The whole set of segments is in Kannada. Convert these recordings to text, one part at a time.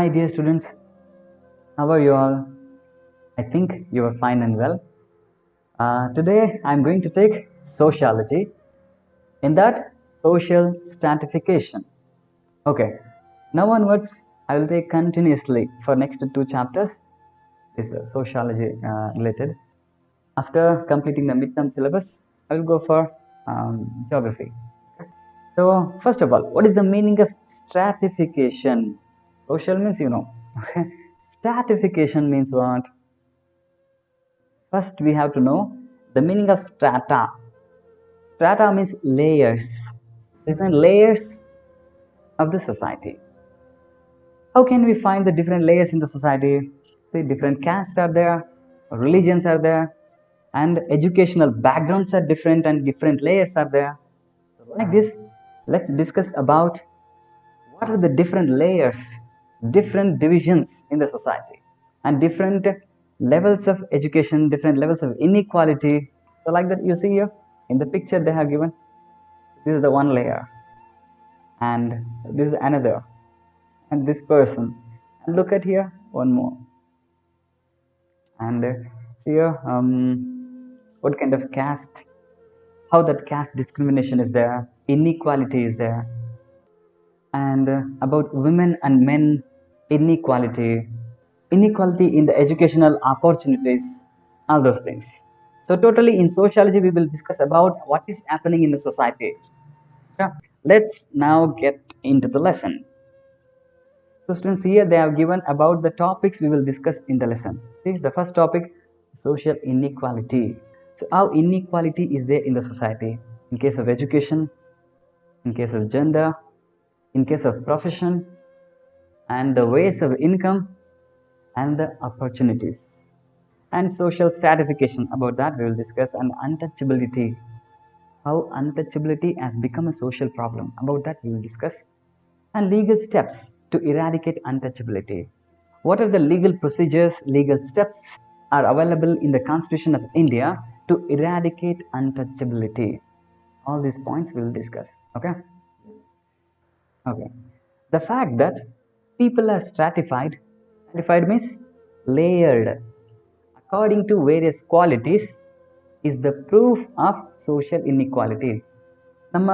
Hi dear students, how are you all? I think you are fine and well. Today I am going to take sociology, in that social stratification. Okay, now onwards I will take continuously for next two chapters is sociology related. After completing the midterm syllabus, I will go for geography. So first of all, what is the meaning of stratification? Social means you know. Stratification means what? First, we have to know the meaning of strata. Strata means layers, different layers of the society. How can we find the different layers in the society? See, different castes are there, religions are there, and educational backgrounds are different, and different layers are there. So like this, let's discuss about what are the different layers, different divisions in the society, and different levels of education, different levels of inequality. So like that, you see here in the picture they have given, this is the one layer, and this is another, and this person, and look at here one more, and see here what kind of caste, how that caste discrimination is there, inequality is there, and about women and men inequality, inequality in the educational opportunities, all those things. So totally in sociology we will discuss about what is happening in the society. Yeah. Let's now get into the lesson. So students, here they have given about the topics we will discuss in the lesson. See, the first topic, social inequality. So how inequality is there in the society in case of education, in case of gender, in case of profession, and the ways of income and the opportunities. And social stratification, about that we will discuss. And untouchability, how untouchability has become a social problem, about that we will discuss. And legal steps to eradicate untouchability. What are the legal procedures, legal steps are available in the Constitution of India to eradicate untouchability? All these points we will discuss. Okay. Okay. The fact that people are stratified, stratified means layered according to various qualities, is the proof of social inequality. ನಮ್ಮ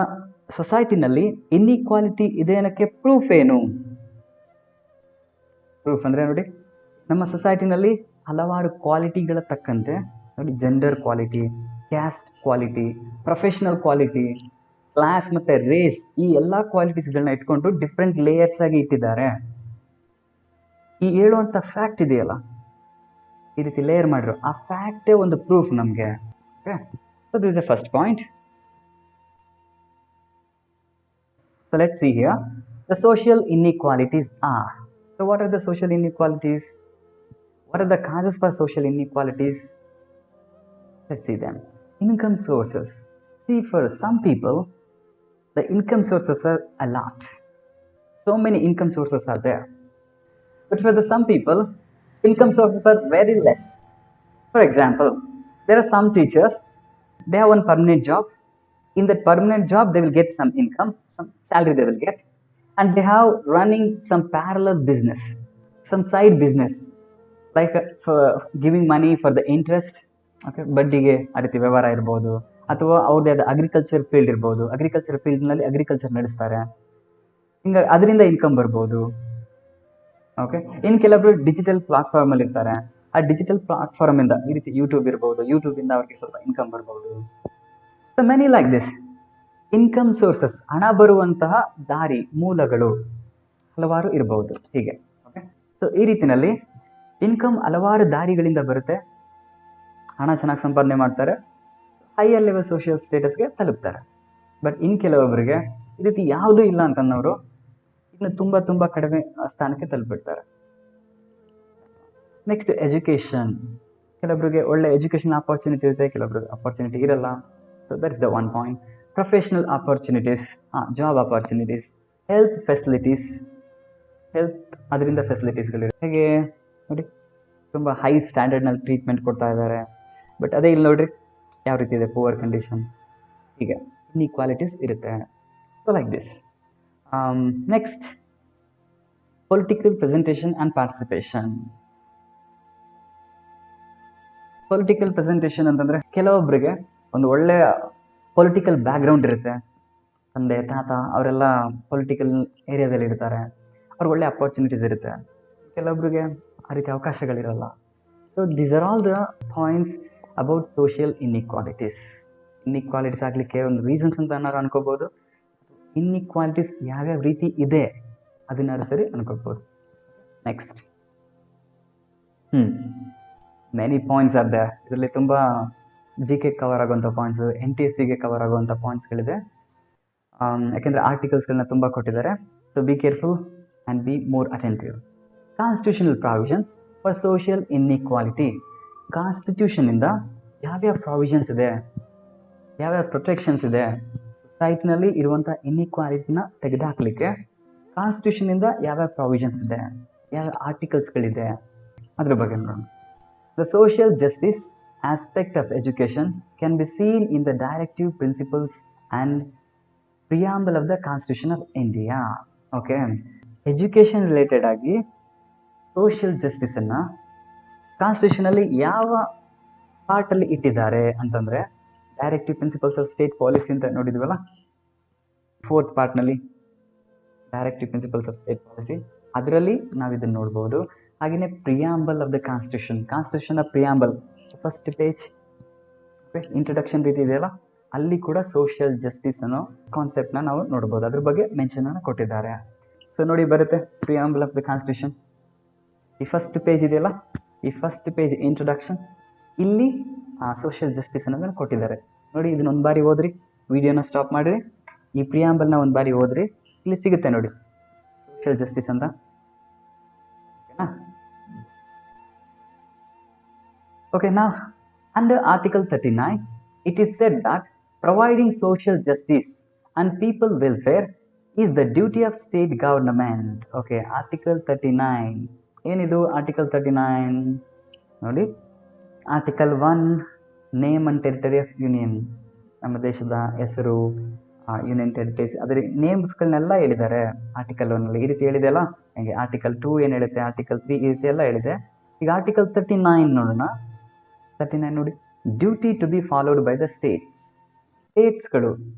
ಸೊಸೈಟಿನಲ್ಲಿ ಇನ್ಇಕ್ವಾಲಿಟಿ ಇದೆ ಅನ್ನೋಕ್ಕೆ ಪ್ರೂಫ್ ಏನು? ಪ್ರೂಫ್ ಅಂದರೆ ನೋಡಿ, ನಮ್ಮ ಸೊಸೈಟಿನಲ್ಲಿ ಹಲವಾರು ಕ್ವಾಲಿಟಿಗಳ ತಕ್ಕಂತೆ ನೋಡಿ, gender quality, caste quality, professional quality, class ಮತ್ತು ರೇಸ್, ಈ ಎಲ್ಲ ಕ್ವಾಲಿಟೀಸ್ಗಳನ್ನ ಇಟ್ಕೊಂಡು ಡಿಫ್ರೆಂಟ್ ಲೇಯರ್ಸ್ ಆಗಿ ಇಟ್ಟಿದ್ದಾರೆ. ಈ ಹೇಳುವಂಥ ಫ್ಯಾಕ್ಟ್ ಇದೆಯಲ್ಲ, ಈ ರೀತಿ ಲೇಯರ್ ಮಾಡಿರೋ ಆ ಫ್ಯಾಕ್ಟೇ ಒಂದು ಪ್ರೂಫ್ ನಮಗೆ. Okay, so this is the first point. So let's see here. The social inequalities are. So what are the social inequalities? What are the causes for social inequalities? Let's see them. Income sources. See, for some people, the income sources are a lot. So many income sources are there. But for the some people, income sources are very less. For example, there are some teachers, they have one permanent job. In that permanent job, they will get some income, some salary they will get, and they have running some parallel business, some side business, like for giving money for the interest. Okay, ಬಡ್ಡಿಗೆ ಆ ರೀತಿ ವ್ಯವಹಾರ ಇರ್ಬೋದು, ಅಥವಾ ಅವ್ರದ್ದು ಅಗ್ರಿಕಲ್ಚರ್ ಫೀಲ್ಡ್ ಇರ್ಬೋದು, ಅಗ್ರಿಕಲ್ಚರ್ ಫೀಲ್ಡ್ನಲ್ಲಿ ಅಗ್ರಿಕಲ್ಚರ್ ನಡೆಸ್ತಾರೆ, ಹಿಂಗೆ ಅದರಿಂದ ಇನ್ಕಮ್ ಬರ್ಬೋದು. ಓಕೆ, ಇನ್ನು ಕೆಲವೊಬ್ರು ಡಿಜಿಟಲ್ ಪ್ಲಾಟ್ಫಾರ್ಮಲ್ಲಿ ಇರ್ತಾರೆ, ಆ ಡಿಜಿಟಲ್ ಪ್ಲಾಟ್ಫಾರ್ಮಿಂದ ಈ ರೀತಿ ಯೂಟ್ಯೂಬ್ ಇರ್ಬೋದು, ಯೂಟ್ಯೂಬಿಂದ ಅವ್ರಿಗೆ ಸ್ವಲ್ಪ ಇನ್ಕಮ್ ಬರ್ಬೋದು. So many like this income sources, ಹಣ ಬರುವಂತಹ ದಾರಿ, ಮೂಲಗಳು ಹಲವಾರು ಇರಬಹುದು ಹೀಗೆ. ಓಕೆ, ಸೊ ಈ ರೀತಿನಲ್ಲಿ ಇನ್ಕಮ್ ಹಲವಾರು ದಾರಿಗಳಿಂದ ಬರುತ್ತೆ, ಹಣ ಚೆನ್ನಾಗಿ ಸಂಪಾದನೆ ಮಾಡ್ತಾರೆ, ಹೈಯರ್ ಲೆವೆಲ್ ಸೋಷಿಯಲ್ ಸ್ಟೇಟಸ್ಗೆ ತಲುಪ್ತಾರೆ. ಬಟ್ ಇನ್ನು ಕೆಲವೊಬ್ಬರಿಗೆ ಈ ರೀತಿ ಯಾವುದೂ ಇಲ್ಲ ಅಂತನ್ನೋರು ಇನ್ನು ತುಂಬ ತುಂಬ ಕಡಿಮೆ ಸ್ಥಾನಕ್ಕೆ ತಲುಪಿಡ್ತಾರೆ. Next education. ಕೆಲವೊಬ್ಬರಿಗೆ ಒಳ್ಳೆ ಎಜುಕೇಷನ್ ಆಪರ್ಚುನಿಟಿ ಇರುತ್ತೆ, ಕೆಲವೊಬ್ರಿಗೆ ಆಪರ್ಚುನಿಟಿ ಇರಲ್ಲ. So that's the one point. Professional opportunities, job opportunities, health facilities, health ಅದರಿಂದ ಫೆಸಿಲಿಟೀಸ್ಗಳಿವೆ. ಹೇಗೆ ನೋಡಿ, ತುಂಬ ಹೈ ಸ್ಟ್ಯಾಂಡರ್ಡ್ನಲ್ಲಿ ಟ್ರೀಟ್ಮೆಂಟ್ ಕೊಡ್ತಾ ಇದ್ದಾರೆ, ಬಟ್ ಅದೇ ಇಲ್ಲಿ ನೋಡ್ರಿ ಯಾವ ರೀತಿ ಇದೆ, ಪುವರ್ ಕಂಡೀಷನ್, ಹೀಗೆ ಇನ್ಇಕ್ವಾಲಿಟೀಸ್ ಇರುತ್ತೆ. So like this. Next, political presentation and participation. Political presentation ಅಂತಂದರೆ ಕೆಲವೊಬ್ಬರಿಗೆ ಒಂದು ಒಳ್ಳೆಯ ಪೊಲಿಟಿಕಲ್ ಬ್ಯಾಕ್ಗ್ರೌಂಡ್ ಇರುತ್ತೆ, ತಂದೆ ತಾತ ಅವರೆಲ್ಲ ಪೊಲಿಟಿಕಲ್ ಏರಿಯಾದಲ್ಲಿ ಇರ್ತಾರೆ, ಅವ್ರಿಗೆ ಒಳ್ಳೆ ಅಪರ್ಚುನಿಟೀಸ್ ಇರುತ್ತೆ. ಕೆಲವೊಬ್ಬರಿಗೆ ಆ ರೀತಿ ಅವಕಾಶಗಳಿರಲ್ಲ. So these are all the points about social inequalities ಆಗಲಿಕ್ಕೆ ಒಂದು ರೀಸನ್ಸ್ ಅಂತ ಏನಾರು ಅನ್ಕೋಬೋದು. ಇನ್ಇಕ್ವಾಲಿಟೀಸ್ ಯಾವ್ಯಾವ ರೀತಿ ಇದೆ ಅದನ್ನಾರು ಸರಿ ಅನ್ಕೋಬೋದು. Next many points are there. ಇದರಲ್ಲಿ ತುಂಬ GK ಕವರ್ ಆಗುವಂಥ ಪಾಯಿಂಟ್ಸು, NTSCಗೆ ಕವರ್ ಆಗುವಂಥ ಪಾಯಿಂಟ್ಸ್ಗಳಿದೆ. ಯಾಕೆಂದರೆ ಆರ್ಟಿಕಲ್ಸ್ಗಳನ್ನ ತುಂಬ ಕೊಟ್ಟಿದ್ದಾರೆ. So be careful and be more attentive. Constitutional provisions for social inequality. ಕಾನ್ಸ್ಟಿಟ್ಯೂಷನಿಂದ ಯಾವ್ಯಾವ ಪ್ರಾವಿಷನ್ಸ್ ಇದೆ, ಯಾವ್ಯಾವ ಪ್ರೊಟೆಕ್ಷನ್ಸ್ ಇದೆ, ಸೊಸೈಟಿನಲ್ಲಿ ಇರುವಂಥ ಇನ್ಇಕ್ವಾಲಿಟಿನ ತೆಗೆದುಹಾಕಲಿಕ್ಕೆ ಕಾನ್ಸ್ಟಿಟ್ಯೂಷನಿಂದ ಯಾವ್ಯಾವ ಪ್ರಾವಿಷನ್ಸ್ ಇದೆ, ಯಾವ್ಯಾವ ಆರ್ಟಿಕಲ್ಸ್ಗಳಿದೆ ಅದ್ರ ಬಗ್ಗೆ ನೋಡೋಣ. The social justice aspect of education can be seen in the directive principles and preamble of the Constitution of India. Okay, education related ಆಗಿ ಸೋಷಿಯಲ್ ಜಸ್ಟಿಸನ್ನು ಕಾನ್ಸ್ಟಿಟ್ಯೂಷನಲ್ಲಿ ಯಾವ ಪಾರ್ಟಲ್ಲಿ ಇಟ್ಟಿದ್ದಾರೆ ಅಂತಂದರೆ, directive principles of state policy ಅಂತ ನೋಡಿದ್ವಲ್ಲ, 4th ಪಾರ್ಟ್ನಲ್ಲಿ directive principles of state policy, ಅದರಲ್ಲಿ ನಾವು ಇದನ್ನು ನೋಡ್ಬೋದು. ಹಾಗೆಯೇ ಪ್ರಿಯಾಂಬಲ್ ಆಫ್ ದ ಕಾನ್ಸ್ಟಿಟ್ಯೂಷನ್ನ ಪ್ರಿಯಾಂಬಲ್ ಫಸ್ಟ್ ಪೇಜ್ ಇಂಟ್ರಡಕ್ಷನ್ ರೀತಿ ಇದೆಯಲ್ಲ, ಅಲ್ಲಿ ಕೂಡ ಸೋಷಿಯಲ್ ಜಸ್ಟಿಸ್ ಅನ್ನೋ ಕಾನ್ಸೆಪ್ಟನ್ನ ನಾವು ನೋಡ್ಬೋದು. ಅದ್ರ ಬಗ್ಗೆ ಮೆನ್ಷನನ್ನು ಕೊಟ್ಟಿದ್ದಾರೆ. ಸೊ ನೋಡಿ ಬರುತ್ತೆ ಪ್ರಿಯಾಂಬಲ್ ಆಫ್ ದ ಕಾನ್ಸ್ಟಿಟ್ಯೂಷನ್. ಈ ಫಸ್ಟ್ ಪೇಜ್ ಇದೆಯಲ್ಲ, ಈ ಫಸ್ಟ್ ಪೇಜ್ ಇಂಟ್ರೊಡಕ್ಷನ್, ಇಲ್ಲಿ ಸೋಷಿಯಲ್ ಜಸ್ಟಿಸ್ ಅನ್ನೋದನ್ನು ಕೊಟ್ಟಿದ್ದಾರೆ. ನೋಡಿ ಇದನ್ನೊಂದು ಬಾರಿ ಓದ್ರಿ, ವಿಡಿಯೋನ ಸ್ಟಾಪ್ ಮಾಡಿರಿ, ಈ ಪ್ರಿಯಾಂಬಲ್ನ ಒಂದು ಬಾರಿ ಓದ್ರಿ, ಇಲ್ಲಿ ಸಿಗುತ್ತೆ ನೋಡಿ ಸೋಷಿಯಲ್ ಜಸ್ಟಿಸ್ ಅಂತ. Okay, now under Article 39, it is said that providing social justice and people welfare is the duty of state government. Okay, Article 39. ಏನಿದು Article 39? ನೋಡಿ, Article 1 name and territory of union, ನಮ್ಮ ದೇಶದ ಹೆಸರು, ಯೂನಿಯನ್ ಟೆರಿಟರೀಸ್, ಅದರ ನೇಮ್ಸ್ಗಳನ್ನೆಲ್ಲ ಹೇಳಿದ್ದಾರೆ ಆರ್ಟಿಕಲ್ 1ನಲ್ಲಿ. ಈ ರೀತಿ ಹೇಳಿದೆಯಲ್ಲ, ಹಾಗೆ Article 2 ಏನು ಹೇಳುತ್ತೆ, Article 3 ಈ ರೀತಿ ಎಲ್ಲ ಹೇಳಿದೆ. ಈಗ Article 39 ನೋಡೋಣ. 39 ನೋಡಿ, duty to be followed by the ಸ್ಟೇಟ್ಸ್ಗಳು,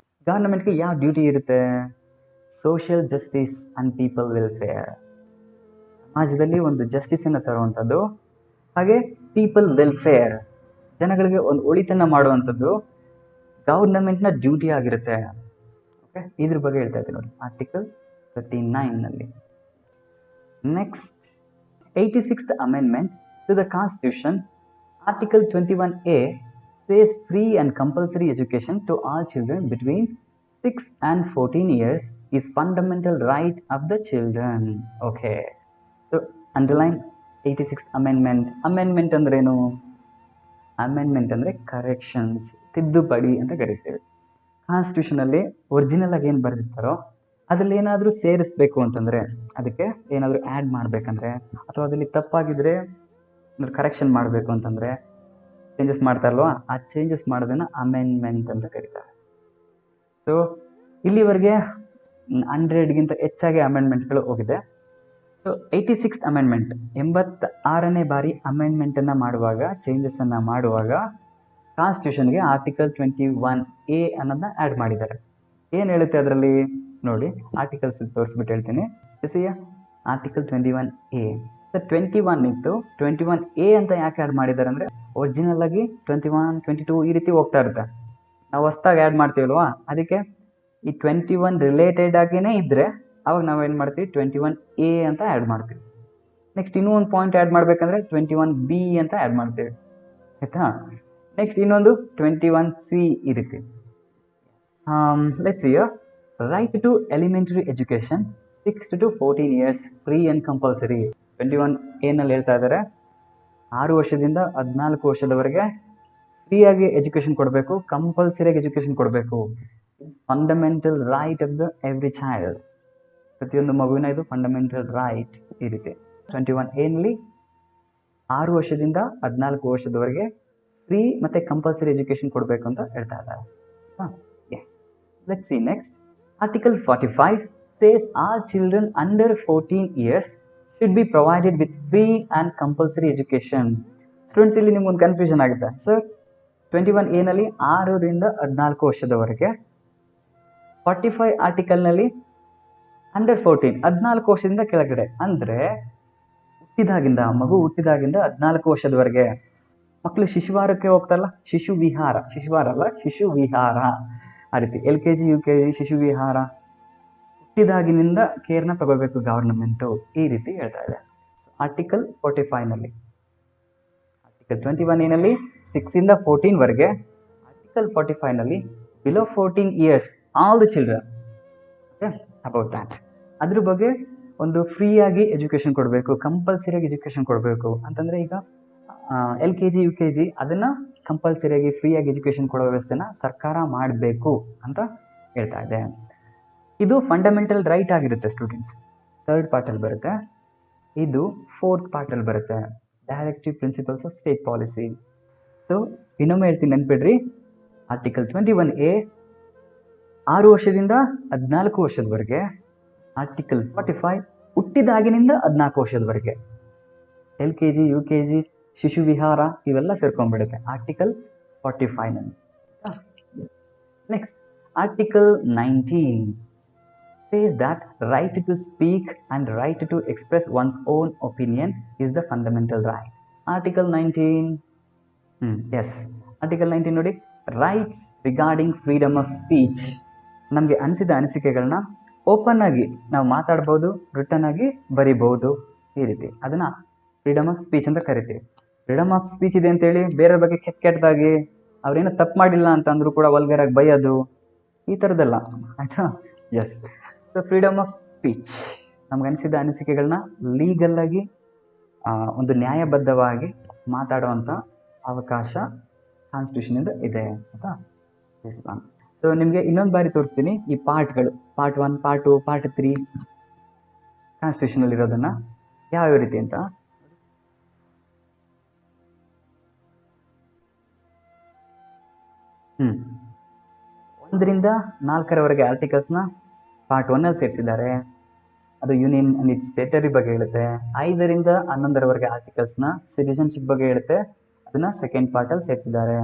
ಗವರ್ನಮೆಂಟ್ಗೆ ಯಾವ ಡ್ಯೂಟಿ ಇರುತ್ತೆ? Social justice and people welfare, ಸಮಾಜದಲ್ಲಿ ಒಂದು ಜಸ್ಟಿಸನ್ನು ತರುವಂಥದ್ದು, ಹಾಗೆ ಪೀಪಲ್ ವೆಲ್ಫೇರ್, ಜನಗಳಿಗೆ ಒಂದು ಒಳಿತನ್ನು ಮಾಡುವಂಥದ್ದು ಗವರ್ನಮೆಂಟ್ನ ಡ್ಯೂಟಿ ಆಗಿರುತ್ತೆ. ಓಕೆ, ಇದ್ರ ಬಗ್ಗೆ ಹೇಳ್ತಾ ಇದ್ದೀನಿ ನೋಡಿ Article 39ನಲ್ಲಿ. Next 86th Amendment to the Constitution, Article 21A says free and compulsory education to all children between 6 and 14 years is fundamental right of the children. Okay, so underline 86th Amendment. Amendment ಅಂದ್ರೇನು? ಅಮೆಂಡ್ಮೆಂಟ್ ಅಂದರೆ ಕರೆಕ್ಷನ್ಸ್, ತಿದ್ದುಪಡಿ ಅಂತ ಕರಿತೇವೆ. ಕಾನ್ಸ್ಟಿಟ್ಯೂಷನಲ್ಲಿ ಒರಿಜಿನಲ್ ಆಗಿ ಏನು ಬರೆದಿರ್ತಾರೋ ಅದ್ರಲ್ಲಿ ಏನಾದರೂ ಸೇರಿಸ್ಬೇಕು ಅಂತಂದರೆ, ಅದಕ್ಕೆ ಏನಾದರೂ ಆ್ಯಡ್ ಮಾಡಬೇಕಂದ್ರೆ, ಅಥವಾ ಅದರಲ್ಲಿ ತಪ್ಪಾಗಿದ್ದರೆ ಕರೆಕ್ಷನ್ ಮಾಡಬೇಕು ಅಂತಂದರೆ, ಚೇಂಜಸ್ ಮಾಡ್ತಾ ಇಲ್ವಾ, ಆ ಚೇಂಜಸ್ ಮಾಡೋದನ್ನು ಅಮೆಂಡ್ಮೆಂಟ್ ಅಂತ ಕರೀತಾರೆ. ಸೊ ಇಲ್ಲಿವರೆಗೆ 100ಗಿಂತ ಹೆಚ್ಚಾಗಿ ಅಮೆಂಡ್ಮೆಂಟ್ಗಳು ಹೋಗಿದೆ. ಸೊ 86th Amendment, 86ನೇ ಬಾರಿ ಅಮೆಂಡ್ಮೆಂಟನ್ನು ಮಾಡುವಾಗ, ಚೇಂಜಸನ್ನು ಮಾಡುವಾಗ ಕಾನ್ಸ್ಟಿಟ್ಯೂಷನ್ಗೆ Article 21A ಅನ್ನೋದನ್ನ ಆ್ಯಡ್ ಮಾಡಿದ್ದಾರೆ. ಏನು ಹೇಳುತ್ತೆ ಅದರಲ್ಲಿ ನೋಡಿ, ಆರ್ಟಿಕಲ್ಸ್ ತೋರಿಸ್ಬಿಟ್ಟು ಹೇಳ್ತೀನಿ. ಎಸಿಯ Article 21A. ಸೊ 21 ಇತ್ತು, 21A ಅಂತ ಯಾಕೆ ಆ್ಯಡ್ ಮಾಡಿದ್ದಾರೆ ಅಂದರೆ, ಒರಿಜಿನಲ್ ಆಗಿ 21, 22 ಈ ರೀತಿ ಹೋಗ್ತಾ ಇರುತ್ತೆ. ನಾವು ಹೊಸ್ದಾಗಿ ಆ್ಯಡ್ ಮಾಡ್ತೀವಲ್ವಾ, ಅದಕ್ಕೆ ಈ 21 ರಿಲೇಟೆಡ್ ಆಗಿಯೇ ಇದ್ದರೆ ಅವಾಗ ನಾವೇನು ಮಾಡ್ತೀವಿ, 21A ಅಂತ ಆ್ಯಡ್ ಮಾಡ್ತೀವಿ. ನೆಕ್ಸ್ಟ್ ಇನ್ನೂ ಒಂದು ಪಾಯಿಂಟ್ ಆ್ಯಡ್ ಮಾಡಬೇಕಂದ್ರೆ 21B ಅಂತ ಆ್ಯಡ್ ಮಾಡ್ತೀವಿ, ಆಯಿತಾ. ನೆಕ್ಸ್ಟ್ ಇನ್ನೊಂದು 21C ಇರುತ್ತೆ. Let's hear, right to elementary education 6 to 14 years free and compulsory. 21A ಹೇಳ್ತಾ ಇದ್ದಾರೆ, 6 ವರ್ಷದಿಂದ 14 ವರ್ಷದವರೆಗೆ ಫ್ರೀಯಾಗಿ ಎಜುಕೇಷನ್ ಕೊಡಬೇಕು, ಕಂಪಲ್ಸರಿಯಾಗಿ ಎಜುಕೇಷನ್ ಕೊಡಬೇಕು. Fundamental right of the every child, ಪ್ರತಿಯೊಂದು ಮಗುವಿನ ಇದು ಫಂಡಮೆಂಟಲ್ ರೈಟ್ ಈ ರೀತಿ. 21A 6 ವರ್ಷದಿಂದ 14 ವರ್ಷದವರೆಗೆ ಫ್ರೀ ಮತ್ತು ಕಂಪಲ್ಸರಿ ಎಜುಕೇಷನ್ ಕೊಡಬೇಕು ಅಂತ ಹೇಳ್ತಾ ಇದ್ದಾರೆ. Let's see next. Article 45 says all children under 14 years should be provided with free and compulsory education. Students, ಇಲ್ಲಿ ನಿಮ್ಗೊಂದು ಕನ್ಫ್ಯೂಷನ್ ಆಗುತ್ತೆ ಸರ್. 21A ನಲ್ಲಿ 6 ರಿಂದ 14 ವರ್ಷದವರೆಗೆ, 45 ಆರ್ಟಿಕಲ್ನಲ್ಲಿ ಅಂಡರ್ 14 14 ವರ್ಷದಿಂದ ಕೆಳಗಡೆ, ಅಂದರೆ ಮಗು ಹುಟ್ಟಿದಾಗಿಂದ 14 ವರ್ಷದವರೆಗೆ ಮಕ್ಕಳು ಶಿಶುವಾರಕ್ಕೆ ಹೋಗ್ತಾರಲ್ಲ, ಶಿಶು ವಿಹಾರ ಆ ರೀತಿ LKG UKG ಶಿಶು ವಿಹಾರ, ಹುಟ್ಟಿದಾಗಿನಿಂದ ಕೇರ್ನ ತಗೋಬೇಕು ಗವರ್ನಮೆಂಟು, ಈ ರೀತಿ ಹೇಳ್ತಾ ಇದೆ ಆರ್ಟಿಕಲ್ 45 ನಲ್ಲಿ. ಆರ್ಟಿಕಲ್ 21A ನಲ್ಲಿ 6 ಇಂದ 14 ವರೆಗೆ, ಆರ್ಟಿಕಲ್ 45 ನಲ್ಲಿ below 14 years all the children. About that, ಅದ್ರ ಬಗ್ಗೆ ಒಂದು ಫ್ರೀಯಾಗಿ ಎಜುಕೇಷನ್ ಕೊಡಬೇಕು, ಕಂಪಲ್ಸರಿಯಾಗಿ ಎಜುಕೇಷನ್ ಕೊಡಬೇಕು ಅಂತಂದರೆ, ಈಗ LKG UKG ಅದನ್ನು ಕಂಪಲ್ಸರಿಯಾಗಿ ಫ್ರೀಯಾಗಿ ಎಜುಕೇಷನ್ ಕೊಡೋ ವ್ಯವಸ್ಥೆನ ಸರ್ಕಾರ ಮಾಡಬೇಕು ಅಂತ ಹೇಳ್ತಾ ಇದೆ. ಇದು ಫಂಡಮೆಂಟಲ್ ರೈಟ್ ಆಗಿರುತ್ತೆ ಸ್ಟೂಡೆಂಟ್ಸ್, 3rd ಪಾರ್ಟಲ್ಲಿ ಬರುತ್ತೆ. ಇದು 4th ಪಾರ್ಟಲ್ಲಿ ಬರುತ್ತೆ, directive principles of state policy. So ಇನ್ನೊಮ್ಮೆ ಹೇಳ್ತೀನಿ, ನೆನ್ಪಿಡ್ರಿ. ಆರ್ಟಿಕಲ್ 21A 6 ವರ್ಷದಿಂದ 14 ವರ್ಷದವರೆಗೆ, ಆರ್ಟಿಕಲ್ 45 ಹುಟ್ಟಿದಾಗಿನಿಂದ 14 ವರ್ಷದವರೆಗೆ, LKG UKG ಶಿಶು ವಿಹಾರ ಇವೆಲ್ಲ ಸೇರ್ಕೊಂಡ್ಬಿಡುತ್ತೆ ಆರ್ಟಿಕಲ್ 45 ನಲ್ಲಿ. Next article 19 says that right to speak and right to express one's own opinion is the fundamental right. Article 19, yes, Article 19 ನೋಡಿ, rights regarding freedom of speech. ನಮಗೆ ಅನಿಸಿದ ಅನಿಸಿಕೆಗಳನ್ನ ಓಪನ್ ಆಗಿ ನಾವು ಮಾತಾಡ್ಬೋದು, ರಿಟರ್ನ್ ಆಗಿ ಬರಿಬಹುದು, ಈ ರೀತಿ ಅದನ್ನ ಫ್ರೀಡಮ್ ಆಫ್ ಸ್ಪೀಚ್ ಅಂತ ಕರಿತೀವಿ. ಫ್ರೀಡಮ್ ಆಫ್ ಸ್ಪೀಚ್ ಇದೆ ಅಂತೇಳಿ ಬೇರೆ ಬಗ್ಗೆ ಕೆಟ್ಟದಾಗಿ ಅವ್ರೇನೋ ತಪ್ಪು ಮಾಡಿಲ್ಲ ಅಂತ ಅಂದ್ರೂ ಕೂಡ ವಲ್ಗರಾಗಿ ಬೈಯೋದು, ಈ ಥರದ್ದೆಲ್ಲ ಆಯ್ತಾ. Yes, so freedom of speech ನಮ್ಗೆ ಅನಿಸಿದ ಅನಿಸಿಕೆಗಳನ್ನ ಲೀಗಲ್ಲಾಗಿ ಒಂದು ನ್ಯಾಯಬದ್ಧವಾಗಿ ಮಾತಾಡುವಂಥ ಅವಕಾಶ ಕಾನ್ಸ್ಟಿಟ್ಯೂಷನಿಂದ ಇದೆ ಅಂತ. ಸೊ ನಿಮಗೆ ಇನ್ನೊಂದು ಬಾರಿ ತೋರಿಸ್ತೀನಿ ಈ ಪಾರ್ಟ್ಗಳು, ಪಾರ್ಟ್ 1, ಪಾರ್ಟ್ 2, ಪಾರ್ಟ್ 3 ಕಾನ್ಸ್ಟಿಟ್ಯೂಷನಲ್ಲಿ ಇರೋದನ್ನು ಯಾವ್ಯಾವ ರೀತಿ ಅಂತ. ಒಂದರಿಂದ 4ರವರೆಗೆ ಆರ್ಟಿಕಲ್ಸ್ನ ಪಾರ್ಟ್ 1 ಸೇರಿಸಿದ್ದಾರೆ. ಅದು ಯೂನಿಯನ್ ಅಂಡ್ ಇಟ್ಸ್ ಟೆರಿಟರಿ ಬಗ್ಗೆ ಹೇಳುತ್ತೆ. 5ರಿಂದ 11ರವರೆಗೆ ಆರ್ಟಿಕಲ್ಸ್ನ ಸಿಟಿಜನ್ಶಿಪ್ ಬಗ್ಗೆ ಹೇಳುತ್ತೆ, ಅದನ್ನ 2nd ಪಾರ್ಟಲ್ಲಿ ಸೇರಿಸಿದ್ದಾರೆ.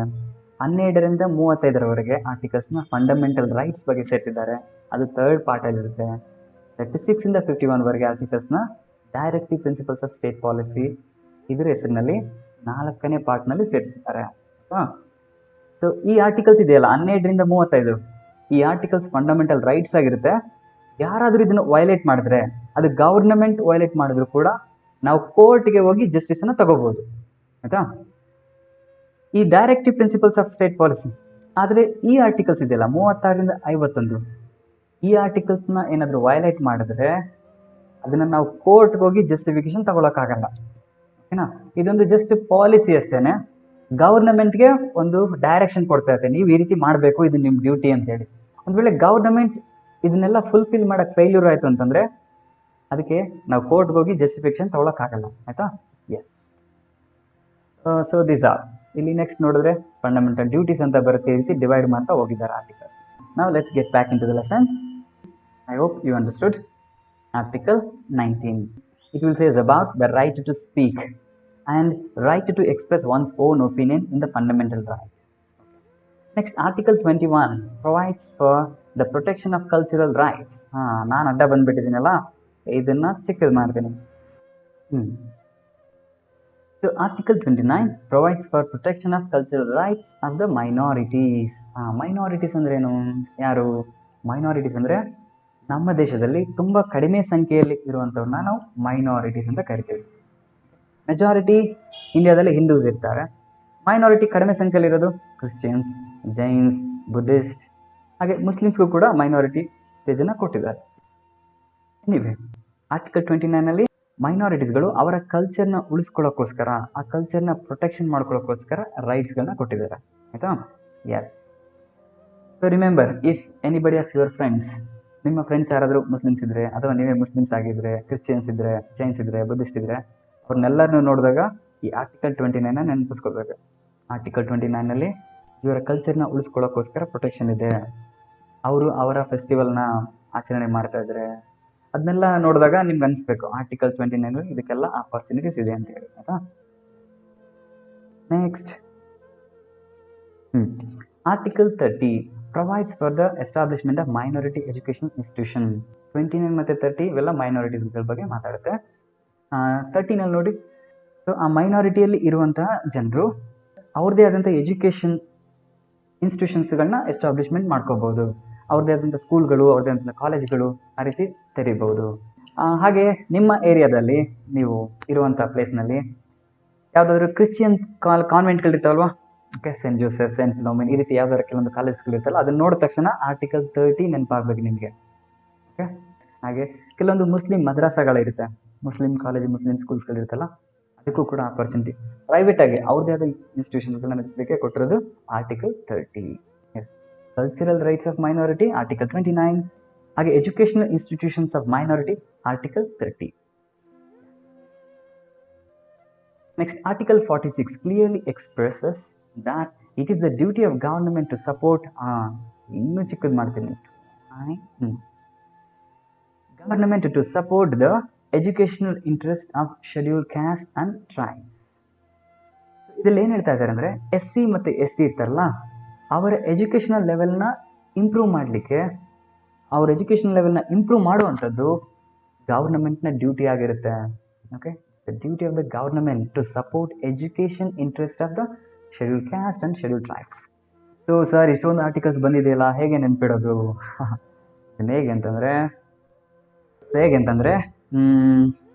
12ರಿಂದ 35ರವರೆಗೆ ಆರ್ಟಿಕಲ್ಸ್ನ ಫಂಡಮೆಂಟಲ್ ರೈಟ್ಸ್ ಬಗ್ಗೆ ಸೇರಿಸಿದ್ದಾರೆ, ಅದು 3rd ಪಾರ್ಟಲ್ಲಿರುತ್ತೆ. 36ಇಂದ 51ವರೆಗೆ ಆರ್ಟಿಕಲ್ಸ್ನ directive principles of state policy, ಇದರ ಹೆಸರಿನಲ್ಲಿ 4ನೇ ಪಾರ್ಟ್ನಲ್ಲಿ ಸೇರಿಸಿದ್ದಾರೆ. ಸೊ ಈ ಆರ್ಟಿಕಲ್ಸ್ ಇದೆಯಲ್ಲ 12ರಿಂದ 35, ಈ ಆರ್ಟಿಕಲ್ಸ್ ಫಂಡಮೆಂಟಲ್ ರೈಟ್ಸ್ ಆಗಿರುತ್ತೆ. ಯಾರಾದರೂ ಇದನ್ನು ವೈಲೇಟ್ ಮಾಡಿದ್ರೆ, ಅದು ಗವರ್ನಮೆಂಟ್ ವೈಲೇಟ್ ಮಾಡಿದ್ರು ಕೂಡ ನಾವು ಕೋರ್ಟ್ಗೆ ಹೋಗಿ ಜಸ್ಟಿಸನ್ನು ತಗೋಬಹುದು, ಆಯ್ತಾ. ಈ directive principles of state policy, ಆದರೆ ಈ ಆರ್ಟಿಕಲ್ಸ್ ಇದೆಯಲ್ಲ 36ರಿಂದ 51, ಈ ಆರ್ಟಿಕಲ್ಸ್ನ ಏನಾದರೂ ವೈಲೇಟ್ ಮಾಡಿದ್ರೆ ಅದನ್ನು ನಾವು ಕೋರ್ಟ್ಗೆ ಹೋಗಿ ಜಸ್ಟಿಫಿಕೇಶನ್ ತಗೊಳಕ್ಕಾಗಲ್ಲ, ಓಕೆನಾ. ಇದೊಂದು ಜಸ್ಟ್ ಪಾಲಿಸಿ ಅಷ್ಟೇನೆ, ಗವರ್ನಮೆಂಟ್ಗೆ ಒಂದು ಡೈರೆಕ್ಷನ್ ಕೊಡ್ತಾ ಇರುತ್ತೆ, ನೀವು ಈ ರೀತಿ ಮಾಡಬೇಕು, ಇದು ನಿಮ್ಮ ಡ್ಯೂಟಿ ಅಂತ ಹೇಳಿ. ಒಂದು ವೇಳೆ ಗವರ್ನಮೆಂಟ್ ಇದನ್ನೆಲ್ಲ ಫುಲ್ಫಿಲ್ ಮಾಡೋಕ್ಕೆ ಫೇಲ್ಯೂರ್ ಆಯಿತು ಅಂತಂದರೆ ಅದಕ್ಕೆ ನಾವು ಕೋರ್ಟ್ಗೆ ಹೋಗಿ ಜಸ್ಟಿಫಿಕೇಶನ್ ತಗೊಳಕ್ಕಾಗಲ್ಲ, ಆಯಿತಾ. Yes, so these are. ಇಲ್ಲಿ ನೆಕ್ಸ್ಟ್ ನೋಡಿದ್ರೆ ಫಂಡಮೆಂಟಲ್ ಡ್ಯೂಟೀಸ್ ಅಂತ ಬರುತ್ತೆ, ಈ ರೀತಿ ಡಿವೈಡ್ ಮಾಡ್ತಾ ಹೋಗಿದ್ದಾರೆ ಆರ್ಟಿಕಲ್ಸ್. ನಾವು let's get back into the lesson. I hope you understood. Article 19. It will say is about the right to speak and right to express one's own opinion in the fundamental right. Next, Article 21 provides for the protection of cultural rights. ನಾನು ಅಡ್ಡ ಬಂದ್ಬಿಟ್ಟಿದ್ದೀನಲ್ಲ, ಇದನ್ನು ಚಿಕ್ಕದು ಮಾಡ್ತೀನಿ. So Article 29 provides for protection of cultural rights of the minorities. Minorities ಅಂದ್ರೆ ಏನು? ಯಾರು minorities ಅಂದ್ರೆ ನಮ್ಮ ದೇಶದಲ್ಲಿ ತುಂಬ ಕಡಿಮೆ ಸಂಖ್ಯೆಯಲ್ಲಿ ಇರುವಂಥವ್ರನ್ನ ನಾವು ಮೈನಾರಿಟೀಸ್ ಅಂತ ಕರಿತೀವಿ. ಮೆಜಾರಿಟಿ ಇಂಡಿಯಾದಲ್ಲಿ ಹಿಂದೂಸ್ ಇರ್ತಾರೆ, ಮೈನಾರಿಟಿ ಕಡಿಮೆ ಸಂಖ್ಯೆಯಲ್ಲಿರೋದು ಕ್ರಿಶ್ಚಿಯನ್ಸ್, ಜೈನ್ಸ್, ಬುದ್ಧಿಸ್ಟ್, ಹಾಗೆ ಮುಸ್ಲಿಮ್ಸ್ಗೂ ಕೂಡ ಮೈನಾರಿಟಿ ಸ್ಟೇಜನ್ನು ಕೊಟ್ಟಿದ್ದಾರೆ. ಎನಿವೆ, ಆರ್ಟಿಕಲ್ 29ನಲ್ಲಿ ಮೈನಾರಿಟೀಸ್ಗಳು ಅವರ ಕಲ್ಚರ್ನ ಉಳಿಸ್ಕೊಳ್ಳೋಕ್ಕೋಸ್ಕರ, ಆ ಕಲ್ಚರ್ನ ಪ್ರೊಟೆಕ್ಷನ್ ಮಾಡ್ಕೊಳ್ಳೋಕ್ಕೋಸ್ಕರ ರೈಟ್ಸ್ಗಳನ್ನ ಕೊಟ್ಟಿದ್ದಾರೆ, ಆಯಿತಾ. Yes, so remember, if anybody of your friends, ನಿಮ್ಮ ಫ್ರೆಂಡ್ಸ್ ಯಾರಾದರೂ ಮುಸ್ಲಿಮ್ಸ್ ಇದ್ದರೆ, ಅಥವಾ ನೀವೇ ಮುಸ್ಲಿಮ್ಸ್ ಆಗಿದ್ದರೆ, ಕ್ರಿಶ್ಚಿಯನ್ಸ್ ಇದ್ದರೆ, ಜೈನ್ಸ್ ಇದ್ದರೆ, ಬುದ್ಧಿಸ್ಟ್ ಇದ್ದರೆ, ಅವ್ರನ್ನೆಲ್ಲರನ್ನೂ ನೋಡಿದಾಗ ಈ ಆರ್ಟಿಕಲ್ 29ನ ನೆನಪಿಸ್ಕೋಬೇಕು. ಆರ್ಟಿಕಲ್ 29ನಲ್ಲಿ ಇವರ ಕಲ್ಚರ್ನ ಉಳಿಸ್ಕೊಳ್ಳೋಕ್ಕೋಸ್ಕರ ಪ್ರೊಟೆಕ್ಷನ್ ಇದೆ. ಅವರು ಅವರ ಫೆಸ್ಟಿವಲ್ನ ಆಚರಣೆ ಮಾಡ್ತಾ ಇದ್ದಾರೆ, ಅದನ್ನೆಲ್ಲ ನೋಡಿದಾಗ ನಿಮ್ಗೆ ಅನಿಸ್ಬೇಕು ಆರ್ಟಿಕಲ್ 29 ಇದಕ್ಕೆಲ್ಲ ಆಪರ್ಚುನಿಟೀಸ್ ಇದೆ ಅಂತ ಹೇಳಿ ಆಯ್ತಾ. Next article 30 provides for the establishment of minority education institution. 29 ಮತ್ತು 30 ಇವೆಲ್ಲ ಮೈನಾರಿಟೀಸ್ಗಳ ಬಗ್ಗೆ ಮಾತಾಡುತ್ತೆ. 13 ನೋಡಿ, ಸೊ ಆ ಮೈನಾರಿಟಿಯಲ್ಲಿ ಇರುವಂತಹ ಜನರು ಅವ್ರದ್ದೇ ಆದಂಥ ಎಜುಕೇಷನ್ ಇನ್ಸ್ಟಿಟ್ಯೂಷನ್ಸ್ಗಳನ್ನ ಎಸ್ಟಾಬ್ಲಿಷ್ಮೆಂಟ್ ಮಾಡ್ಕೋಬಹುದು. ಅವ್ರದ್ದೇ ಆದಂಥ ಸ್ಕೂಲ್ಗಳು, ಅವ್ರದ್ದೇ ಆದಂಥ ಕಾಲೇಜ್ಗಳು ಆ ರೀತಿ ತೆರೀಬಹುದು. ಹಾಗೆ ನಿಮ್ಮ ಏರಿಯಾದಲ್ಲಿ ನೀವು ಇರುವಂಥ ಪ್ಲೇಸ್ನಲ್ಲಿ ಯಾವುದಾದ್ರೂ ಕ್ರಿಶ್ಚಿಯನ್ಸ್ ಕಾನ್ವೆಂಟ್ಗಳಿರ್ತಾವಲ್ವಾ, okay, saint Joseph, saint Philomena, ಈ ರೀತಿ ಯಾವ್ದಾದ್ರು ಕೆಲವೊಂದು ಕಾಲೇಜ್ಗಳಿರ್ತಲ್ಲ, ಅದನ್ನ ನೋಡಿದ ತಕ್ಷಣ ಆರ್ಟಿಕಲ್ 30 ನೆನಪಾಗಬೇಕು ನಿಮಗೆ. ಓಕೆ, ಹಾಗೆ ಕೆಲವೊಂದು ಮುಸ್ಲಿಂ ಮದ್ರಾಸಗಳಿರುತ್ತೆ, ಮುಸ್ಲಿಂ ಕಾಲೇಜ್, ಮುಸ್ಲಿಂ ಸ್ಕೂಲ್ಸ್ಗಳಿರುತ್ತಲ್ಲ, ಅದಕ್ಕೂ ಕೂಡ ಆಪರ್ಚುನಿಟಿ ಪ್ರೈವೇಟ್ ಆಗಿ ಅವ್ರದ್ದೇ ಆದ ಇನ್ಸ್ಟಿಟ್ಯೂಷನ್ಗಳನ್ನ ನಡೆಸಲಿಕ್ಕೆ ಕೊಟ್ಟಿರೋದು article 30. Yes, cultural rights of minority article 29, ಹಾಗೆ educational institutions of minority article 30. Next, Article 46 clearly expresses that it is the duty of government to support ಇನ್ನೂ ಚಿಕ್ಕದು ಮಾಡ್ತೀನಿ government to support the educational interest of scheduled caste and tribes. ಇದರಲ್ಲಿ ಏನು ಹೇಳ್ತಾ ಇದ್ದಾರೆ ಅಂದರೆ, SC ಮತ್ತು ST ಇರ್ತಾರಲ್ಲ, ಅವರ ಎಜುಕೇಷನಲ್ ಲೆವೆಲ್ನ ಇಂಪ್ರೂವ್ ಮಾಡಲಿಕ್ಕೆ, ಅವ್ರ ಎಜುಕೇಷನಲ್ ಲೆವೆಲ್ನ ಇಂಪ್ರೂವ್ ಮಾಡುವಂಥದ್ದು ಗವರ್ನಮೆಂಟ್ನ ಡ್ಯೂಟಿ ಆಗಿರುತ್ತೆ. Okay, the duty of the government to support education interest of the scheduled caste and scheduled tribes. So sir, ಇಷ್ಟೊಂದು ಆರ್ಟಿಕಲ್ಸ್ ಬಂದಿದೆಯಲ್ಲ, ಹೇಗೆ ನೆನ್ಪಿಡೋದು? ಹೇಗೆ ಅಂತಂದರೆ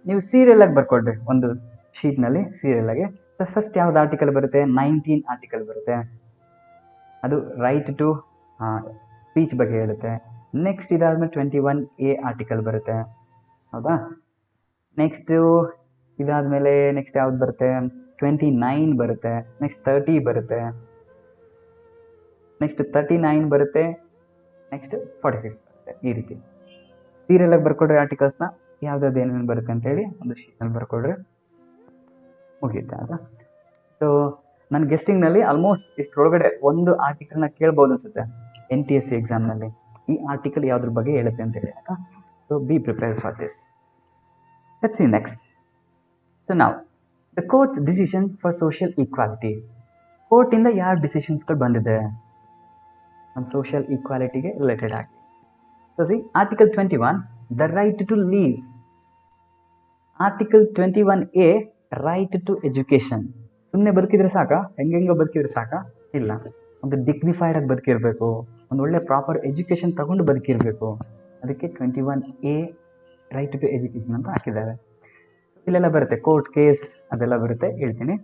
ನೀವು ಸೀರಿಯಲ್ ಆಗಿ ಬರ್ಕೊಡ್ರಿ ಒಂದು ಶೀಟ್ನಲ್ಲಿ. ಸೀರಿಯಲ್ ಆಗಿ ಫಸ್ಟ್ ಯಾವ್ದು ಆರ್ಟಿಕಲ್ ಬರುತ್ತೆ? 19 ಆರ್ಟಿಕಲ್ ಬರುತ್ತೆ. ಅದು ರೈಟ್ ಟು ಸ್ಪೀಚ್ ಬಗ್ಗೆ ಹೇಳುತ್ತೆ. ನೆಕ್ಸ್ಟ್ ಇದಾದ್ಮೇಲೆ 21A ಆರ್ಟಿಕಲ್ ಬರುತ್ತೆ, ಹೌದಾ? ನೆಕ್ಸ್ಟು ಇದಾದಮೇಲೆ ನೆಕ್ಸ್ಟ್ ಯಾವ್ದು ಬರುತ್ತೆ? 29 ಬರುತ್ತೆ. ನೆಕ್ಸ್ಟ್ 30 ಬರುತ್ತೆ. ನೆಕ್ಸ್ಟ್ 39 ಬರುತ್ತೆ. ನೆಕ್ಸ್ಟ್ 46 ಬರುತ್ತೆ. ಈ ರೀತಿ ಸೀರಿಯಲ್ ಆಗಿ ಬರ್ಕೊಡ್ರಿ ಆರ್ಟಿಕಲ್ಸ್ನ, ಯಾವ್ದಾದ್ರು ಏನೇನು ಬರುತ್ತೆ ಅಂತೇಳಿ ಒಂದು ಶೀಟ್ನಲ್ಲಿ ಬರ್ಕೊಡ್ರಿ, ಮುಗಿಯುತ್ತೆ ಅದ. ಸೊ ನನ್ನ ಗೆಸ್ಟಿಂಗ್ನಲ್ಲಿ ಆಲ್ಮೋಸ್ಟ್ ಇಷ್ಟರೊಳಗಡೆ ಒಂದು ಆರ್ಟಿಕಲ್ನ ಕೇಳ್ಬೋದು ಅನ್ಸುತ್ತೆ NTSC ಎಕ್ಸಾಮ್ನಲ್ಲಿ, ಈ ಆರ್ಟಿಕಲ್ ಯಾವುದ್ರ ಬಗ್ಗೆ ಹೇಳುತ್ತೆ ಅಂತೇಳಿ ಆಯಿತಾ. So be prepared for this. Let's see next. So ನಾವು the courts decision for social equality. ಕೋರ್ಟಿಂದ ಯಾವ ಡಿಸಿಷನ್ಸ್ಗಳು ಬಂದಿದೆ ನಮ್ಮ ಸೋಷಿಯಲ್ ಈಕ್ವಾಲಿಟಿಗೆ ರಿಲೇಟೆಡ್ ಆಗಿ? So see, article 21 the right to live. Article 21A right to education. ಸುಮ್ಮನೆ ಬದುಕಿದ್ರೆ ಸಾಕಾ? ಹೆಂಗೆಂಗೋ ಬದುಕಿದ್ರೆ ಸಾಕಾ? ಇಲ್ಲ, ಒಂದು ಡಿಗ್ನಿಫೈಡ್ ಆಗಿ ಬದುಕಿರಬೇಕು, ಒಂದು ಒಳ್ಳೆ ಪ್ರಾಪರ್ ಎಜುಕೇಷನ್ ತಗೊಂಡು ಬದುಕಿರಬೇಕು. ಅದಕ್ಕೆ 21A ರೈಟ್ ಟು ಎಜುಕೇಷನ್ ಅಂತ ಹಾಕಿದ್ದಾರೆ. ಇಲ್ಲೆಲ್ಲ ಬರುತ್ತೆ, ಕೋರ್ಟ್ ಕೇಸ್ ಅದೆಲ್ಲ ಬರುತ್ತೆ, ಹೇಳ್ತೀನಿ.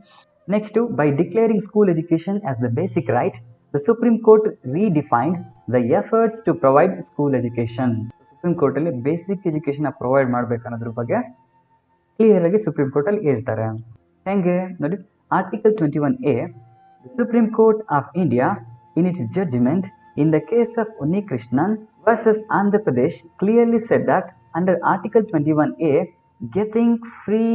Next, by declaring school education as the basic right, the supreme court redefined the efforts to provide school education. Supreme ಕೋರ್ಟಲ್ಲಿ ಬೇಸಿಕ್ ಎಜುಕೇಷನ್ ಪ್ರೊವೈಡ್ ಮಾಡಬೇಕು ಅನ್ನೋದ್ರ ಬಗ್ಗೆ ಕ್ಲಿಯರ್ ಆಗಿ ಸುಪ್ರೀಂ ಕೋರ್ಟಲ್ಲಿ ಹೇಳ್ತಾರೆ. ಹೆಂಗೆ ನೋಡಿ, article 21A, the supreme Court of India in its judgment in the case of Unnikrishnan versus Andhra Pradesh clearly said that under article 21A getting free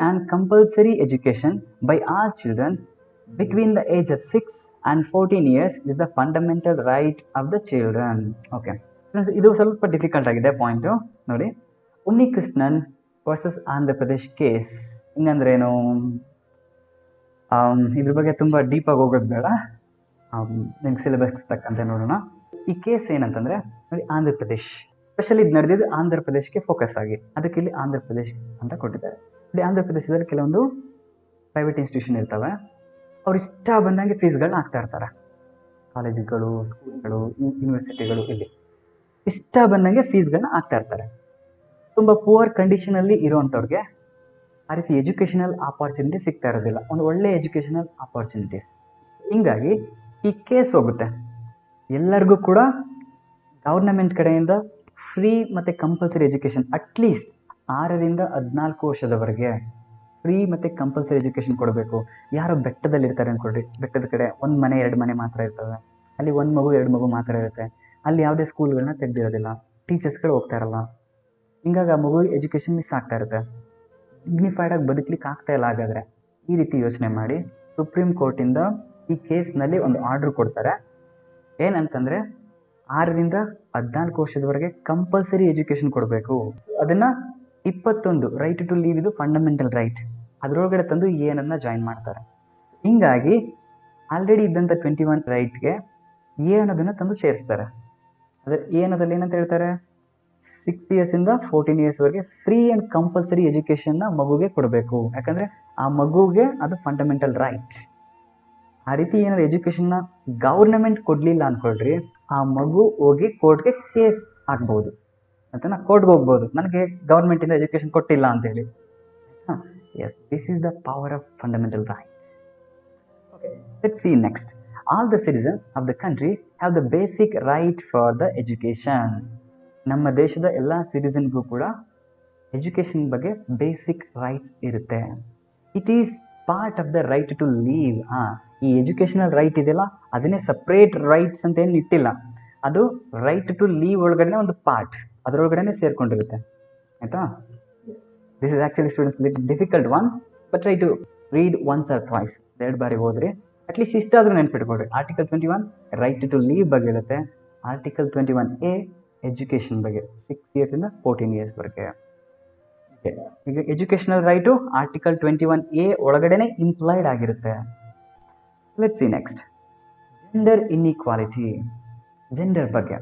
and compulsory education by all children between the age of 6 and 14 years is the fundamental right of the children. Okay, ಇದು ಸ್ವಲ್ಪ ಡಿಫಿಕಲ್ಟ್ ಆಗಿದೆ ಪಾಯಿಂಟು ನೋಡಿ. ಉನ್ನಿಕೃಷ್ಣನ್ ವರ್ಸಸ್ ಆಂಧ್ರ ಪ್ರದೇಶ್ ಕೇಸ್ ಹಿಂಗಂದ್ರೇನು? ಇದ್ರ ಬಗ್ಗೆ ತುಂಬ ಡೀಪಾಗಿ ಹೋಗೋದು ಬೇಡ, ನಿಮ್ಗೆ ಸಿಲೆಬಸ್ ತಕ್ಕಂತೆ ನೋಡೋಣ. ಈ ಕೇಸ್ ಏನಂತಂದರೆ ನೋಡಿ, ಆಂಧ್ರ ಪ್ರದೇಶ್ ಸ್ಪೆಷಲಿ ಇದು ನಡೆದಿದ್ದು ಆಂಧ್ರ ಪ್ರದೇಶಕ್ಕೆ ಫೋಕಸ್ ಆಗಿ, ಅದಕ್ಕೆ ಇಲ್ಲಿ ಆಂಧ್ರ ಪ್ರದೇಶ್ ಅಂತ ಕೊಟ್ಟಿದ್ದಾರೆ. ಇಲ್ಲಿ ಆಂಧ್ರ ಪ್ರದೇಶದಲ್ಲಿ ಕೆಲವೊಂದು ಪ್ರೈವೇಟ್ ಇನ್ಸ್ಟಿಟ್ಯೂಷನ್ ಇರ್ತವೆ, ಅವ್ರು ಇಷ್ಟ ಬಂದಂಗೆ ಫೀಸ್ಗಳನ್ನ ಹಾಕ್ತಾ ಇರ್ತಾರೆ. ಕಾಲೇಜುಗಳು, ಸ್ಕೂಲ್ಗಳು, ಯೂನಿವರ್ಸಿಟಿಗಳು ಇಲ್ಲಿ ಇಷ್ಟ ಬಂದಂಗೆ ಫೀಸ್ಗಳನ್ನ ಹಾಕ್ತಾ ಇರ್ತಾರೆ. ತುಂಬ ಪುವರ್ ಕಂಡೀಷನಲ್ಲಿ ಇರೋವಂಥವ್ರಿಗೆ ಆ ರೀತಿ ಎಜುಕೇಷನಲ್ ಆಪರ್ಚುನಿಟಿ ಸಿಗ್ತಾ ಇರೋದಿಲ್ಲ, ಒಂದು ಒಳ್ಳೆ ಎಜುಕೇಷನಲ್ ಆಪರ್ಚುನಿಟೀಸ್. ಹಿಂಗಾಗಿ ಈ ಕೇಸ್ ಹೋಗುತ್ತೆ. ಎಲ್ಲರಿಗೂ ಕೂಡ ಗೌರ್ನಮೆಂಟ್ ಕಡೆಯಿಂದ ಫ್ರೀ ಮತ್ತು ಕಂಪಲ್ಸರಿ ಎಜುಕೇಷನ್ ಅಟ್ಲೀಸ್ಟ್ 6ರಿಂದ 14 ವರ್ಷದವರೆಗೆ ಫ್ರೀ ಮತ್ತು ಕಂಪಲ್ಸರಿ ಎಜುಕೇಷನ್ ಕೊಡಬೇಕು. ಯಾರೋ ಬೆಟ್ಟದಲ್ಲಿ ಇರ್ತಾರೆ ಅಂದ್ಕೊಳ್ರಿ, ಬೆಟ್ಟದ ಕಡೆ 1 ಮನೆ 2 ಮನೆ ಮಾತ್ರ ಇರ್ತವೆ, ಅಲ್ಲಿ 1 ಮಗು 2 ಮಗು ಮಾತ್ರ ಇರುತ್ತೆ, ಅಲ್ಲಿ ಯಾವುದೇ ಸ್ಕೂಲ್ಗಳನ್ನ ತೆಗೆದಿರೋದಿಲ್ಲ, ಟೀಚರ್ಸ್ಗಳು ಹೋಗ್ತಾ ಇರಲ್ಲ. ಹಿಂಗಾಗಿ ಆ ಮಗು ಎಜುಕೇಷನ್ ಮಿಸ್ ಆಗ್ತಾ ಇರುತ್ತೆ, ಡಿಗ್ನಿಫೈಡಾಗಿ ಬದುಕಲಿಕ್ಕೆ ಆಗ್ತಾ ಇಲ್ಲ. ಹಾಗಾದರೆ ಈ ರೀತಿ ಯೋಚನೆ ಮಾಡಿ ಸುಪ್ರೀಂ ಕೋರ್ಟಿಂದ ಈ ಕೇಸ್ನಲ್ಲಿ ಒಂದು ಆರ್ಡ್ರ್ ಕೊಡ್ತಾರೆ. ಏನಂತಂದರೆ, 6ರಿಂದ 14 ವರ್ಷದವರೆಗೆ ಕಂಪಲ್ಸರಿ ಎಜುಕೇಶನ್ ಕೊಡಬೇಕು. ಅದನ್ನು 21 ರೈಟ್ ಟು ಲೀವ್ ಇದು ಫಂಡಮೆಂಟಲ್ ರೈಟ್, ಅದರೊಳಗಡೆ ತಂದು ಏನನ್ನ ಜಾಯಿನ್ ಮಾಡ್ತಾರೆ. ಹಿಂಗಾಗಿ ಆಲ್ರೆಡಿ ಇದ್ದಂಥ 21 ರೈಟ್ಗೆ ಏನದನ್ನು ತಂದು ಸೇರಿಸ್ತಾರೆ. ಅದ್ರ ಏನದಲ್ಲಿ ಏನಂತ ಹೇಳ್ತಾರೆ, 6 ಇಯರ್ಸಿಂದ 14 ಇಯರ್ಸ್ವರೆಗೆ ಫ್ರೀ ಆ್ಯಂಡ್ ಕಂಪಲ್ಸರಿ ಎಜುಕೇಷನ್ನ ಮಗುಗೆ ಕೊಡಬೇಕು. ಯಾಕಂದರೆ ಆ ಮಗುಗೆ ಅದು ಫಂಡಮೆಂಟಲ್ ರೈಟ್. ಆ ರೀತಿ ಏನಾದ್ರು ಎಜುಕೇಷನ್ನ ಗೌರ್ನಮೆಂಟ್ ಕೊಡಲಿಲ್ಲ ಅಂದ್ಕೊಳ್ರಿ, ಆ ಮಗು ಹೋಗಿ ಕೋರ್ಟ್ಗೆ ಕೇಸ್ ಹಾಕ್ಬೋದು ಅಂತ, ಕೋರ್ಟ್ಗೆ ಹೋಗ್ಬೋದು, ನನಗೆ ಗೌರ್ಮೆಂಟಿಂದ ಎಜುಕೇಷನ್ ಕೊಟ್ಟಿಲ್ಲ ಅಂತೇಳಿ. Yes, this is the power of fundamental rights. Okay, let's see next. All the citizens of the country have the basic right for the education. ನಮ್ಮ ದೇಶದ ಎಲ್ಲ ಸಿಟಿಸನ್ಗೂ ಕೂಡ ಎಜುಕೇಷನ್ ಬಗ್ಗೆ ಬೇಸಿಕ್ ರೈಟ್ಸ್ ಇರುತ್ತೆ. It is part of the right to live. ಈ ಎಜುಕೇಷನಲ್ ರೈಟ್ ಇದೆಯಲ್ಲ, ಅದನ್ನೇ ಸಪ್ರೇಟ್ ರೈಟ್ಸ್ ಅಂತ ಏನು ಇಟ್ಟಿಲ್ಲ, ಅದು ರೈಟ್ ಟು ಲೀವ್ ಒಳಗಡೆ ಒಂದು ಪಾರ್ಟ್, ಅದರೊಳಗಡೆ ಸೇರ್ಕೊಂಡಿರುತ್ತೆ. ಆಯಿತಾ? This is actually students little difficult one, but try to read once or twice. 2 ಬಾರಿ ಹೋದ್ರಿ ಅಟ್ಲೀಸ್ಟ್ ಇಷ್ಟಾದರೂ ನೆನ್ಪಿಟ್ಕೊಡ್ರಿ. ಆರ್ಟಿಕಲ್ 21 ರೈಟ್ ಟು ಲೀವ್ ಬಗ್ಗೆ ಇರುತ್ತೆ. ಆರ್ಟಿಕಲ್ 21A ಎಜುಕೇಷನ್ ಬಗ್ಗೆ 6 ಇಯರ್ಸಿಂದ 14 ಇಯರ್ಸ್ವರೆಗೆ. ಈಗ ಎಜುಕೇಷನಲ್ ರೈಟು ಆರ್ಟಿಕಲ್ 21A ಒಳಗಡೆನೆ ಇಂಪ್ಲೈಡ್ ಆಗಿರುತ್ತೆ. Let's see next. Gender inequality. Gender ಬಗ್ಗೆ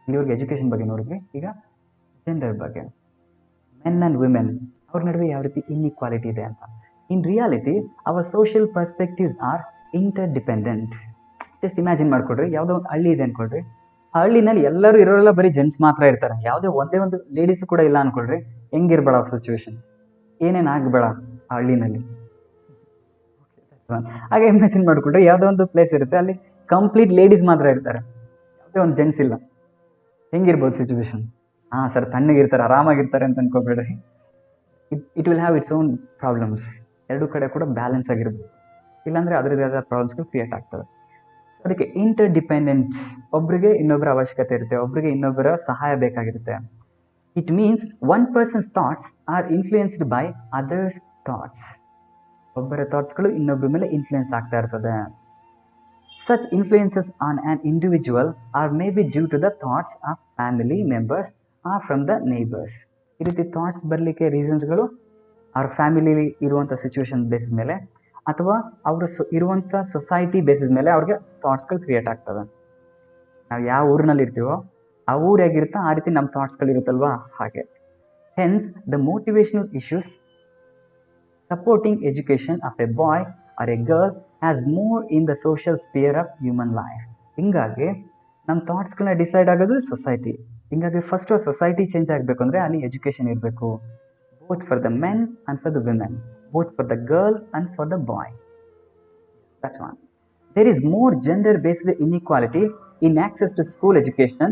ಇಲ್ಲಿವರೆಗೆ ಎಜುಕೇಷನ್ ಬಗ್ಗೆ ನೋಡಿದ್ವಿ. ಈಗ ಜೆಂಡರ್ ಬಗ್ಗೆ, ಮೆನ್ ಆ್ಯಂಡ್ ವಿಮೆನ್ ಅವ್ರ ನಡುವೆ ಯಾವ ರೀತಿ ಇನ್ಇಕ್ವಾಲಿಟಿ ಇದೆ ಅಂತ. In reality our social perspectives are interdependent. Just imagine ಮಾಡ್ಕೊಡ್ರಿ, ಯಾವುದೋ ಒಂದು ಹಳ್ಳಿ ಇದೆ ಅಂದ್ಕೊಳ್ರಿ, ಆ ಹಳ್ಳಿನಲ್ಲಿ ಎಲ್ಲರೂ ಇರೋರೆಲ್ಲ ಬರೀ ಜೆಂಟ್ಸ್ ಮಾತ್ರ ಇರ್ತಾರೆ, ಯಾವುದೇ ಒಂದೇ ಒಂದು ಲೇಡೀಸ್ ಕೂಡ ಇಲ್ಲ ಅಂದ್ಕೊಳ್ರಿ, ಹೆಂಗಿರ್ಬೇಡ ಸಿಚುವೇಶನ್, ಏನೇನು ಆಗಬೇಡ ಆ ಹಳ್ಳಿನಲ್ಲಿ. ಹಾಗೆ ಇಮ್ಯಾಜಿನ್ ಮಾಡ್ಕೊಡ್ರಿ, ಯಾವುದೋ ಒಂದು ಪ್ಲೇಸ್ ಇರುತ್ತೆ, ಅಲ್ಲಿ ಕಂಪ್ಲೀಟ್ ಲೇಡೀಸ್ ಮಾತ್ರ ಇರ್ತಾರೆ, ಯಾವುದೇ ಒಂದು ಜೆಂಟ್ಸ್ ಇಲ್ಲ, ಹೆಂಗಿರ್ಬೋದು ಸಿಚುವೇಶನ್? ಸರ್, ತಣ್ಣಗಿರ್ತಾರೆ, ಆರಾಮಾಗಿರ್ತಾರೆ ಅಂತ ಅನ್ಕೋಬೇಡ್ರಿ. It will have its own problems. ಎರಡೂ ಕಡೆ ಕೂಡ ಬ್ಯಾಲೆನ್ಸ್ ಆಗಿರ್ಬೋದು, ಇಲ್ಲಾಂದರೆ ಅದರದೇ ಆದ ಪ್ರಾಬ್ಲಮ್ಸ್ಗಳು ಕ್ರಿಯೇಟ್ ಆಗ್ತವೆ. ಅದಕ್ಕೆ ಇಂಟರ್ ಡಿಪೆಂಡೆಂಟ್, ಒಬ್ಬರಿಗೆ ಇನ್ನೊಬ್ಬರ ಅವಶ್ಯಕತೆ ಇರುತ್ತೆ, ಒಬ್ಬರಿಗೆ ಇನ್ನೊಬ್ಬರ ಸಹಾಯ ಬೇಕಾಗಿರುತ್ತೆ. It means one person's thoughts are influenced by others thoughts. ಒಬ್ಬರ ಥಾಟ್ಸ್ಗಳು ಇನ್ನೊಬ್ಬರ ಮೇಲೆ ಇನ್ಫ್ಲೂಯೆನ್ಸ್ ಆಗ್ತಾ ಇರ್ತದೆ. Such influences on on individual or may be due to the thoughts of family members or from the neighbours. ಈ ರೀತಿ ಥಾಟ್ಸ್ ಬರಲಿಕ್ಕೆ ರೀಸನ್ಸ್ಗಳು ಅವ್ರ ಫ್ಯಾಮಿಲಿಲಿ ಇರುವಂಥ ಸಿಚುವೇಶನ್ ಬೇಸಿಸ್ ಮೇಲೆ ಅಥವಾ ಅವರು ಇರುವಂಥ ಸೊಸೈಟಿ ಬೇಸಿಸ್ ಮೇಲೆ ಅವ್ರಿಗೆ ಥಾಟ್ಸ್ಗಳು ಕ್ರಿಯೇಟ್ ಆಗ್ತವೆ. ನಾವು ಯಾವ ಊರಿನಲ್ಲಿ ಇರ್ತೀವೋ ಆ ಊರು ಹೇಗಿರುತ್ತೋ ಆ ರೀತಿ ನಮ್ಮ ಥಾಟ್ಸ್ಗಳು ಇರುತ್ತಲ್ವಾ, ಹಾಗೆ. Hence the motivational issues supporting education of a boy or a girl has more in the social sphere of human life. ಹಿಂಗಾಗಿ ನಮ್ಮ ಥಾಟ್ಸ್ಗಳನ್ನ ಡಿಸೈಡ್ ಆಗೋದು ಸೊಸೈಟಿ. ಹಿಂಗಾಗಿ ಫಸ್ಟು ಸೊಸೈಟಿ ಚೇಂಜ್ ಆಗಬೇಕು ಅಂದರೆ ಅಲ್ಲಿ ಎಜುಕೇಷನ್ ಇರಬೇಕು, both for the men and for the women, both for the girl and for the boy. That's one. There is more gender-based inequality in access to school education,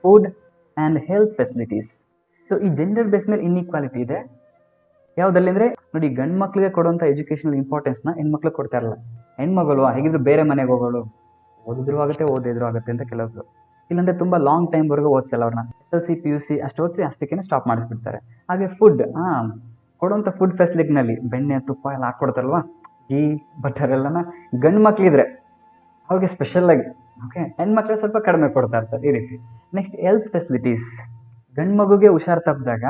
food and health facilities. So, ಈ ಜೆಂಡರ್ ಬೇಸ್ ಮೇಲೆ ಇನ್ಇಕ್ವಾಲಿಟಿ ಇದೆ. ಯಾವುದಲ್ಲಿ ಅಂದರೆ ನೋಡಿ, ಗಂಡು ಮಕ್ಕಳಿಗೆ ಕೊಡುವಂಥ ಎಜುಕೇಷನಲ್ ಇಂಪಾರ್ಟೆನ್ಸ್ನ ಹೆಣ್ಮಕ್ಳಿಗೆ ಕೊಡ್ತಾ ಇರಲ್ಲ. ಹೆಣ್ಮಗಳು ಹೇಗಿದ್ರು ಬೇರೆ ಮನೆಗೆ ಹೋಗೋಳು, ಓದಿದ್ರು ಆಗುತ್ತೆ ಓದಿದ್ರು ಆಗುತ್ತೆ ಅಂತ ಕೆಲವರು, ಇಲ್ಲಾಂದರೆ ತುಂಬ ಲಾಂಗ್ ಟೈಮ್ವರೆಗೂ ಓದಿಸಲ್ಲ ಅವ್ರನ್ನ. SLC PUC ಅಷ್ಟು ಓದಿಸಿ ಅಷ್ಟಕ್ಕೇ ಸ್ಟಾಪ್ ಮಾಡಿಸ್ಬಿಡ್ತಾರೆ. ಹಾಗೆ ಫುಡ್, ಕೊಡುವಂಥ ಫುಡ್ ಫೆಸಿಲಿಟಿನಲ್ಲಿ ಬೆಣ್ಣೆ ತುಪ್ಪ ಎಲ್ಲ ಹಾಕ್ಕೊಡ್ತಾರಲ್ವ, ಈ ಬಟರ್ ಎಲ್ಲನ ಗಂಡು ಮಕ್ಕಳಿದ್ರೆ ಅವ್ರಿಗೆ ಸ್ಪೆಷಲ್ಲಾಗಿ, ಓಕೆ, ಹೆಣ್ಮಕ್ಳು ಸ್ವಲ್ಪ ಕಡಿಮೆ ಕೊಡ್ತಾ ಇರ್ತಾರೆ ಈ ರೀತಿ. ನೆಕ್ಸ್ಟ್ ಹೆಲ್ತ್ ಫೆಸಿಲಿಟೀಸ್, ಗಂಡು ಮಗುಗೆ ಹುಷಾರು ತಪ್ಪಿದಾಗ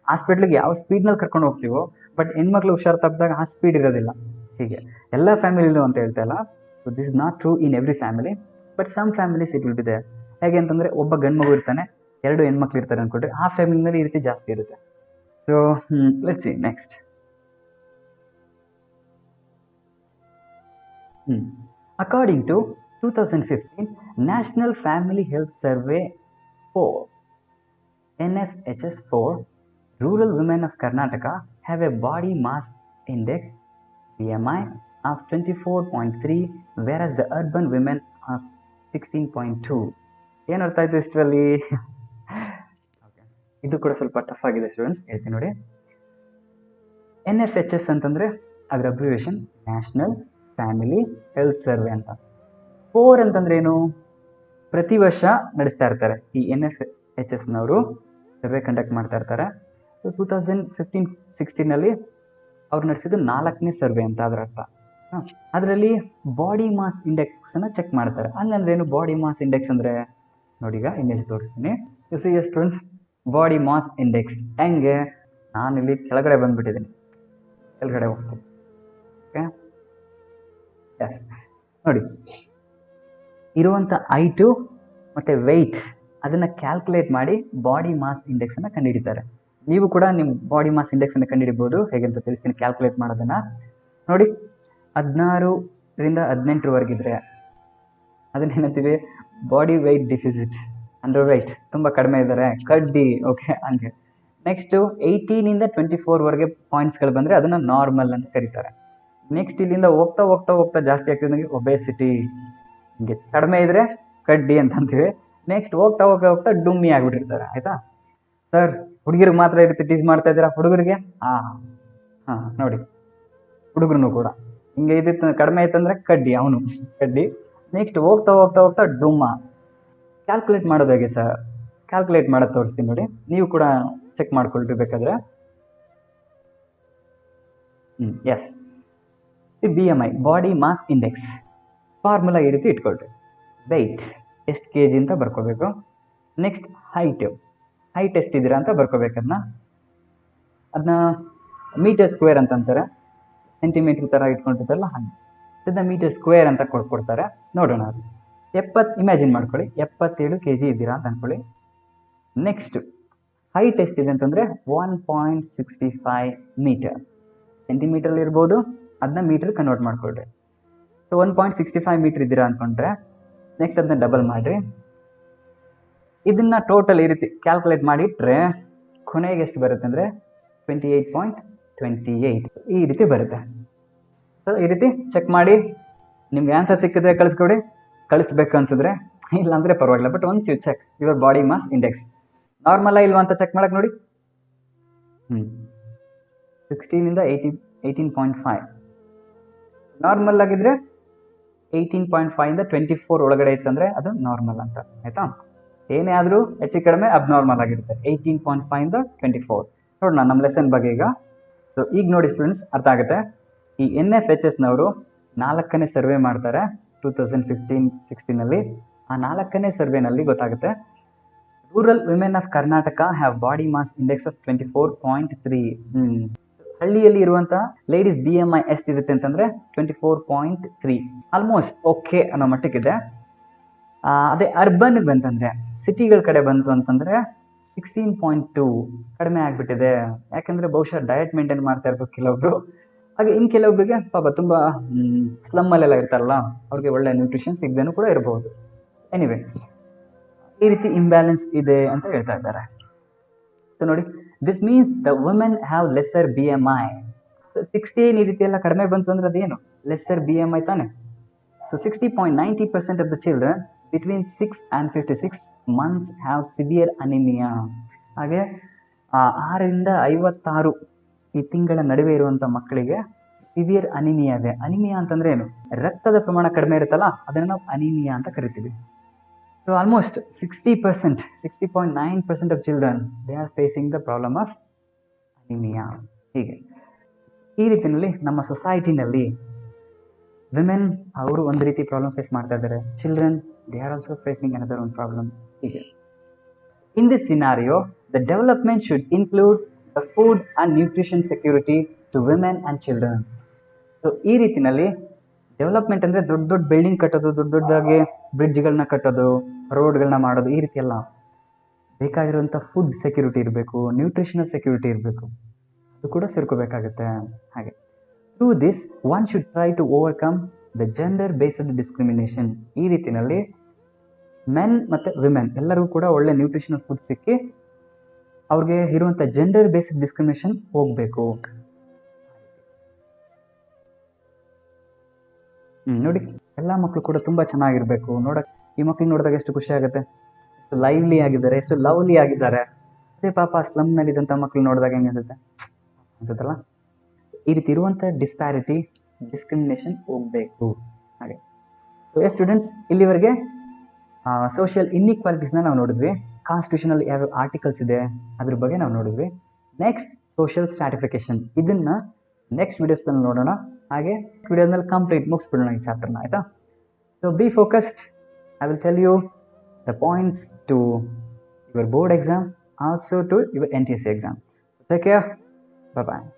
ಹಾಸ್ಪಿಟ್ಲಿಗೆ ಯಾವ ಸ್ಪೀಡ್ನಲ್ಲಿ ಕರ್ಕೊಂಡು ಹೋಗ್ತೀವೋ, ಬಟ್ ಹೆಣ್ಮಕ್ಳು ಹುಷಾರು ತಪ್ಪಿದಾಗ ಆ ಸ್ಪೀಡ್ ಇರೋದಿಲ್ಲ. ಹೀಗೆ ಎಲ್ಲ ಫ್ಯಾಮಿಲಿಲೂ ಅಂತ ಹೇಳ್ತಾ ಇಲ್ಲ. So this is not true in every family, but some families it will be there. ಹೇಗೆ ಅಂತಂದರೆ ಒಬ್ಬ ಗಂಡು ಮಗು ಇರ್ತಾನೆ, 2 ಹೆಣ್ಮಕ್ಳು ಇರ್ತಾರೆ ಅಂದ್ಕೊಟ್ರೆ ಆ ಫ್ಯಾಮಿಲಿನಲ್ಲಿ ಈ ರೀತಿ ಜಾಸ್ತಿ ಇರುತ್ತೆ. So let's see next. According to 2015 National Family Health Survey 4, NFHS 4, rural women of Karnataka have a body mass index BMI of 24.3, whereas the urban women are 16.2. ಏನು ಅರ್ಥ ಆಯಿತು ಇಷ್ಟರಲ್ಲಿ? ಇದು ಕೂಡ ಸ್ವಲ್ಪ ಟಫ್ ಆಗಿದೆ ಸ್ಟೂಡೆಂಟ್ಸ್, ಹೇಳ್ತೀನಿ ನೋಡಿ. NFHS ಅಂತಂದರೆ ಅದರ abbreviation national family health survey ಅಂತ. 4 ಅಂತಂದ್ರೆ ಏನು? ಪ್ರತಿ ವರ್ಷ ನಡೆಸ್ತಾ ಇರ್ತಾರೆ ಈ NFHSನವರು, ಸರ್ವೆ ಕಂಡಕ್ಟ್ ಮಾಡ್ತಾ ಇರ್ತಾರೆ. ಸೊ 2015-16 ಅವ್ರು ನಡೆಸಿದ್ದು 4ನೇ ಸರ್ವೆ ಅಂತ ಅದರ ಅರ್ಥ. ಅದರಲ್ಲಿ ಬಾಡಿ ಮಾಸ್ ಇಂಡೆಕ್ಸನ್ನು ಚೆಕ್ ಮಾಡ್ತಾರೆ. ಹಂಗಂದ್ರೆ ಏನು ಬಾಡಿ ಮಾಸ್ ಇಂಡೆಕ್ಸ್ ಅಂದರೆ? ನೋಡಿ ಈಗ ಇಮೇಜ್ ತೋರಿಸ್ತೀನಿ. You see students body mass index ಹೆಂಗೆ, ನಾನಿಲ್ಲಿ ಕೆಳಗಡೆ ಬಂದ್ಬಿಟ್ಟಿದ್ದೀನಿ, ಕೆಳಗಡೆ ಹೋಗ್ತೀನಿ. ಓಕೆ, ಎಸ್ ನೋಡಿ, ಇರುವಂಥ ಹೈಟು ಮತ್ತು ವೆಯ್ಟ್ ಅದನ್ನು ಕ್ಯಾಲ್ಕುಲೇಟ್ ಮಾಡಿ ಬಾಡಿ ಮಾಸ್ ಇಂಡೆಕ್ಸನ್ನು ಕಂಡುಹಿಡಿತಾರೆ. ನೀವು ಕೂಡ ನಿಮ್ಮ ಬಾಡಿ ಮಾಸ್ ಇಂಡೆಕ್ಸನ್ನು ಕಂಡುಹಿಡಿಬೋದು. ಹೇಗೆ ಅಂತ ತಿಳಿಸ್ತೀನಿ ಕ್ಯಾಲ್ಕುಲೇಟ್ ಮಾಡೋದನ್ನು. ನೋಡಿ, 16ರಿಂದ 18ವರೆಗಿದ್ರೆ ಅದನ್ನ ಏನಂತೀವಿ, body weight deficit, underweight, ತುಂಬ ಕಡಿಮೆ ಇದ್ದಾರೆ, ಕಡ್ಡಿ. ಓಕೆ, ಹಂಗೆ. ನೆಕ್ಸ್ಟು 18ಇಂದ 24ವರೆಗೆ ಪಾಯಿಂಟ್ಸ್ಗಳು ಬಂದರೆ ಅದನ್ನು ನಾರ್ಮಲ್ ಅಂತ ಕರೀತಾರೆ. ನೆಕ್ಸ್ಟ್ ಇಲ್ಲಿಂದ ಹೋಗ್ತಾ ಹೋಗ್ತಾ ಹೋಗ್ತಾ ಜಾಸ್ತಿ ಆಗ್ತಿದ್ದಂಗೆ ಒಬೇಸಿಟಿ, ಹಿಂಗೆ ಕಡಿಮೆ ಇದ್ದರೆ ಕಡ್ಡಿ ಅಂತ ಅಂತೀವಿ. ನೆಕ್ಸ್ಟ್ ಹೋಗ್ತಾ ಹೋಗ್ತಾ ಹೋಗ್ತಾ ಡುಮ್ಮಿ ಆಗಿಬಿಟ್ಟಿರ್ತಾರೆ. ಆಯಿತಾ ಸರ್, ಹುಡುಗಿರಿಗೆ ಮಾತ್ರ ಇರುತ್ತೆ ಟೀಸ್ ಮಾಡ್ತಾ ಇದ್ದೀರಾ, ಹುಡುಗರಿಗೆ ಹಾಂ ನೋಡಿ, ಹುಡುಗರು ಕೂಡ ಹಿಂಗೆ ಇದಿತ್ತು, ಕಡಿಮೆ ಇತ್ತಂದರೆ ಕಡ್ಡಿ, ಅವನು ಕಡ್ಡಿ. ನೆಕ್ಸ್ಟ್ ಹೋಗ್ತಾ ಹೋಗ್ತಾ ಹೋಗ್ತಾ ಡುಮ್ಮ. ಕ್ಯಾಲ್ಕುಲೇಟ್ ಮಾಡೋದು ಹೇಗೆ ಸರ್? ಕ್ಯಾಲ್ಕುಲೇಟ್ ಮಾಡೋದು ತೋರಿಸ್ತೀನಿ ನೋಡಿ, ನೀವು ಕೂಡ ಚೆಕ್ ಮಾಡ್ಕೊಳ್ರಿ ಬೇಕಾದ್ರೆ. Yes, BMI body mass index formula ಈ ರೀತಿ ಇಟ್ಕೊಳ್ರಿ. ವೆಯ್ಟ್ ಎಷ್ಟು kg ಅಂತ ಬರ್ಕೋಬೇಕು. ನೆಕ್ಸ್ಟ್ ಹೈಟ್ ಎಷ್ಟಿದ್ದೀರಾ ಅಂತ ಬರ್ಕೋಬೇಕು. ಅದನ್ನ ಮೀಟರ್ ಸ್ಕ್ವೇರ್ ಅಂತ ಅಂತಾರೆ, ಸೆಂಟಿಮೀಟ್ರ್ ಥರ ಇಟ್ಕೊಂಡಿರ್ತಾರಲ್ಲ ಹಾಗೆ, ಇದನ್ನ ಮೀಟರ್ ಸ್ಕ್ವೇರ್ ಅಂತ ಕೊಡ್ತಾರೆ. ನೋಡೋಣ, ಅದು 70 ಇಮ್ಯಾಜಿನ್ ಮಾಡ್ಕೊಳ್ಳಿ, 77 kg ಇದ್ದೀರಾ ಅಂತ ಅಂದ್ಕೊಳ್ಳಿ. ನೆಕ್ಸ್ಟ್ ಹೈಟ್ ಎಷ್ಟಿದೆ ಅಂತಂದರೆ 1.65 ಮೀಟರ್, ಸೆಂಟಿಮೀಟ್ರಲ್ಲಿ ಇರ್ಬೋದು, ಅದನ್ನ ಮೀಟ್ರ್ ಕನ್ವರ್ಟ್ ಮಾಡ್ಕೊಳ್ರಿ. ಸೊ 1.65 ಮೀಟ್ರ್ ಇದ್ದೀರಾ ಅಂದ್ಕೊಂಡ್ರೆ ನೆಕ್ಸ್ಟ್ ಅದನ್ನ ಡಬಲ್ ಮಾಡಿರಿ. ಇದನ್ನ ಟೋಟಲ್ ಈ ರೀತಿ ಕ್ಯಾಲ್ಕುಲೇಟ್ ಮಾಡಿಟ್ರೆ ಕೊನೆಗೆ ಎಷ್ಟು ಬರುತ್ತೆ ಅಂದರೆ 28.28 ಈ ರೀತಿ ಬರುತ್ತೆ. ಸೊ ಈ ರೀತಿ ಚೆಕ್ ಮಾಡಿ, ನಿಮ್ಗೆ ಆನ್ಸರ್ ಸಿಕ್ಕಿದ್ರೆ ಕಳಿಸ್ಕೊಡಿ, ಕಳಿಸ್ಬೇಕು ಅನ್ಸಿದ್ರೆ, ಇಲ್ಲ ಅಂದರೆ ಪರವಾಗಿಲ್ಲ. But once you check your body mass index ನಾರ್ಮಲ್ಲ ಇಲ್ವಾ ಅಂತ ಚೆಕ್ ಮಾಡಕ್ಕೆ ನೋಡಿ. 16ಇಂದ 18.5 ನಾರ್ಮಲ್ ಆಗಿದ್ರೆ 18.5ಇಂದ 24 ಒಳಗಡೆ ಇತ್ತಂದರೆ ಅದು ನಾರ್ಮಲ್ ಅಂತ. ಆಯಿತಾ, ಏನೇ ಆದರೂ ಹೆಚ್ಚು ಕಡಿಮೆ ಅಬ್ನಾರ್ಮಲ್ ಆಗಿರುತ್ತೆ. 18.5ಇಂದ 24 ನೋಡೋಣ ನಮ್ಮ ಲೆಸನ್ ಬಗ್ಗೆ ಈಗ. ಸೊ ಈಗ ನೋಡಿ ಸ್ಟೂಡೆಂಟ್ಸ್, ಅರ್ಥ ಆಗುತ್ತೆ. ಈ NFHSನವರು 4ನೇ ಸರ್ವೆ ಮಾಡ್ತಾರೆ 2015-16ನಲ್ಲಿ. ಆ 4ನೇ ಸರ್ವೆನಲ್ಲಿ ಗೊತ್ತಾಗುತ್ತೆ, rural women of Karnataka have body mass index of 24.3. ಹಳ್ಳಿಯಲ್ಲಿ ಇರುವಂಥ ಲೇಡೀಸ್ BMI ಎಷ್ಟಿರುತ್ತೆ ಅಂತಂದರೆ 24.3, ಆಲ್ಮೋಸ್ಟ್ ಓಕೆ ಅನ್ನೋ ಮಟ್ಟಕ್ಕಿದೆ. ಅದೇ ಅರ್ಬನ್ಗೆ ಬಂತಂದರೆ, ಸಿಟಿಗಳ ಕಡೆ ಬಂತು ಅಂತಂದರೆ 16.2 ಕಡಿಮೆ ಆಗಿಬಿಟ್ಟಿದೆ. ಯಾಕೆಂದರೆ ಬಹುಶಃ ಡಯಟ್ ಮೇಂಟೈನ್ ಮಾಡ್ತಾ ಇರ್ಬೇಕು ಕೆಲವೊಬ್ರು, ಹಾಗೆ ಇನ್ನು ಕೆಲವೊಬ್ಬರಿಗೆ ಪಾಪ ತುಂಬ ಸ್ಲಮ್ಮಲ್ಲೆಲ್ಲ ಇರ್ತಾರಲ್ಲ, ಅವ್ರಿಗೆ ಒಳ್ಳೆ ನ್ಯೂಟ್ರಿಷನ್ ಸಿಗದೇನೂ ಕೂಡ ಇರಬಹುದು. ಎನಿವೆ, ಈ ರೀತಿ ಇಂಬ್ಯಾಲೆನ್ಸ್ ಇದೆ ಅಂತ ಹೇಳ್ತಾ ಇದ್ದಾರೆ. ಸೊ ನೋಡಿ, this means the women have lesser BMI. So 16 ಈ ರೀತಿ ಎಲ್ಲ ಕಡಿಮೆ ಬಂತು ಅಂದ್ರೆ ಅದೇನು ಲೆಸ್ಸರ್ BMI ತಾನೆ. So 60.90% of the children between 6 and 56 months have severe anaemia. ಹಾಗೆ 6ರಿಂದ 56 ಈ ತಿಂಗಳ ನಡುವೆ ಇರುವಂಥ ಮಕ್ಕಳಿಗೆ ಸಿವಿಯರ್ ಅನಿಮಿಯಾ ಇದೆ. ಅನಿಮಿಯಾ ಅಂತಂದ್ರೆ ಏನು? ರಕ್ತದ ಪ್ರಮಾಣ ಕಡಿಮೆ ಇರುತ್ತಲ್ಲ, ಅದನ್ನು ನಾವು ಅನಿಮಿಯಾ ಅಂತ ಕರಿತೀವಿ. So almost 60%, 60.9% of children, they are facing the problem of anemia. ಹೀಗೆ ಈ ರೀತಿಯಲ್ಲಿ ನಮ್ಮ ಸೊಸೈಟಿನಲ್ಲಿ ವಿಮೆನ್ ಅವರು ಒಂದು ರೀತಿ ಪ್ರಾಬ್ಲಮ್ ಫೇಸ್ ಮಾಡ್ತಾ ಇದ್ದಾರೆ, children they are also facing another one problem. ಹೀಗೆ in this scenario the development should include the food and nutrition security to women and children. So ಈ ರೀತಿಯಲ್ಲಿ ಡೆವಲಪ್ಮೆಂಟ್ ಅಂದರೆ ದೊಡ್ಡ ದೊಡ್ಡ ಬಿಲ್ಡಿಂಗ್ ಕಟ್ಟೋದು, ದೊಡ್ಡ ದೊಡ್ಡದಾಗಿ ಬ್ರಿಡ್ಜ್ಗಳನ್ನ ಕಟ್ಟೋದು, ರೋಡ್ಗಳನ್ನ ಮಾಡೋದು, ಈ ರೀತಿ ಎಲ್ಲ ಬೇಕಾಗಿರುವಂಥ ಫುಡ್ ಸೆಕ್ಯೂರಿಟಿ ಇರಬೇಕು, ನ್ಯೂಟ್ರಿಷನಲ್ ಸೆಕ್ಯೂರಿಟಿ ಇರಬೇಕು, ಅದು ಕೂಡ ಸೇರ್ಕೋಬೇಕಾಗುತ್ತೆ. ಹಾಗೆ through this one should try to overcome the gender based discrimination. ಈ ರೀತಿಯಲ್ಲಿ ಮೆನ್ ಮತ್ತು ವಿಮೆನ್ ಎಲ್ಲರಿಗೂ ಕೂಡ ಒಳ್ಳೆ ನ್ಯೂಟ್ರಿಷನಲ್ ಫುಡ್ ಸಿಕ್ಕಿ ಅವ್ರಿಗೆ ಇರುವಂಥ ಜೆಂಡರ್ ಬೇಸ್ಡ್ ಡಿಸ್ಕ್ರಿಮಿನೇಷನ್ ಹೋಗಬೇಕು. ನೋಡಿ, ಎಲ್ಲ ಮಕ್ಕಳು ಕೂಡ ತುಂಬ ಚೆನ್ನಾಗಿರಬೇಕು. ಈ ಮಕ್ಳು ನೋಡಿದಾಗ ಎಷ್ಟು ಖುಷಿ ಆಗುತ್ತೆ, ಎಷ್ಟು ಲೈವ್ಲಿ ಆಗಿದ್ದಾರೆ, ಎಷ್ಟು ಲವ್ಲಿ ಆಗಿದ್ದಾರೆ. ಅದೇ ಪಾಪ ಸ್ಲಮ್ನಲ್ಲಿದ್ದಂಥ ಮಕ್ಳು ನೋಡಿದಾಗ ಹೆಂಗೆ ಅನ್ಸುತ್ತಲ್ಲ. ಈ ರೀತಿ ಇರುವಂಥ ಡಿಸ್ಪ್ಯಾರಿಟಿ, ಡಿಸ್ಕ್ರಿಮಿನೇಷನ್ ಹೋಗಬೇಕು. ಹಾಗೆ ಸೊ ಸ್ಟೂಡೆಂಟ್ಸ್, ಇಲ್ಲಿವರೆಗೆ ಸೋಷಿಯಲ್ ಇನ್ಇಕ್ವಾಲಿಟೀಸ್ನ ನಾವು ನೋಡಿದ್ವಿ. ಕಾನ್ಸ್ಟಿಟ್ಯೂಷನಲ್ಲಿ ಯಾವ ಆರ್ಟಿಕಲ್ಸ್ ಇದೆ ಅದ್ರ ಬಗ್ಗೆ ನಾವು ನೋಡಿದ್ವಿ. ನೆಕ್ಸ್ಟ್ ಸೋಷಿಯಲ್ ಸ್ಟ್ರಾಟಿಫಿಕೇಶನ್, ಇದನ್ನು ನೆಕ್ಸ್ಟ್ ವಿಡಿಯೋಸ್ನಲ್ಲಿ ನೋಡೋಣ. ಹಾಗೆ ವಿಡಿಯೋದಲ್ಲಿ ಕಂಪ್ಲೀಟ್ ಮುಗಿಸ್ಬಿಡೋಣ ಈ ಚಾಪ್ಟರ್ನ, ಆಯಿತಾ. So be focused. I will tell you the points to your board exam, also to your NTSC exam. Take care. Bye bye.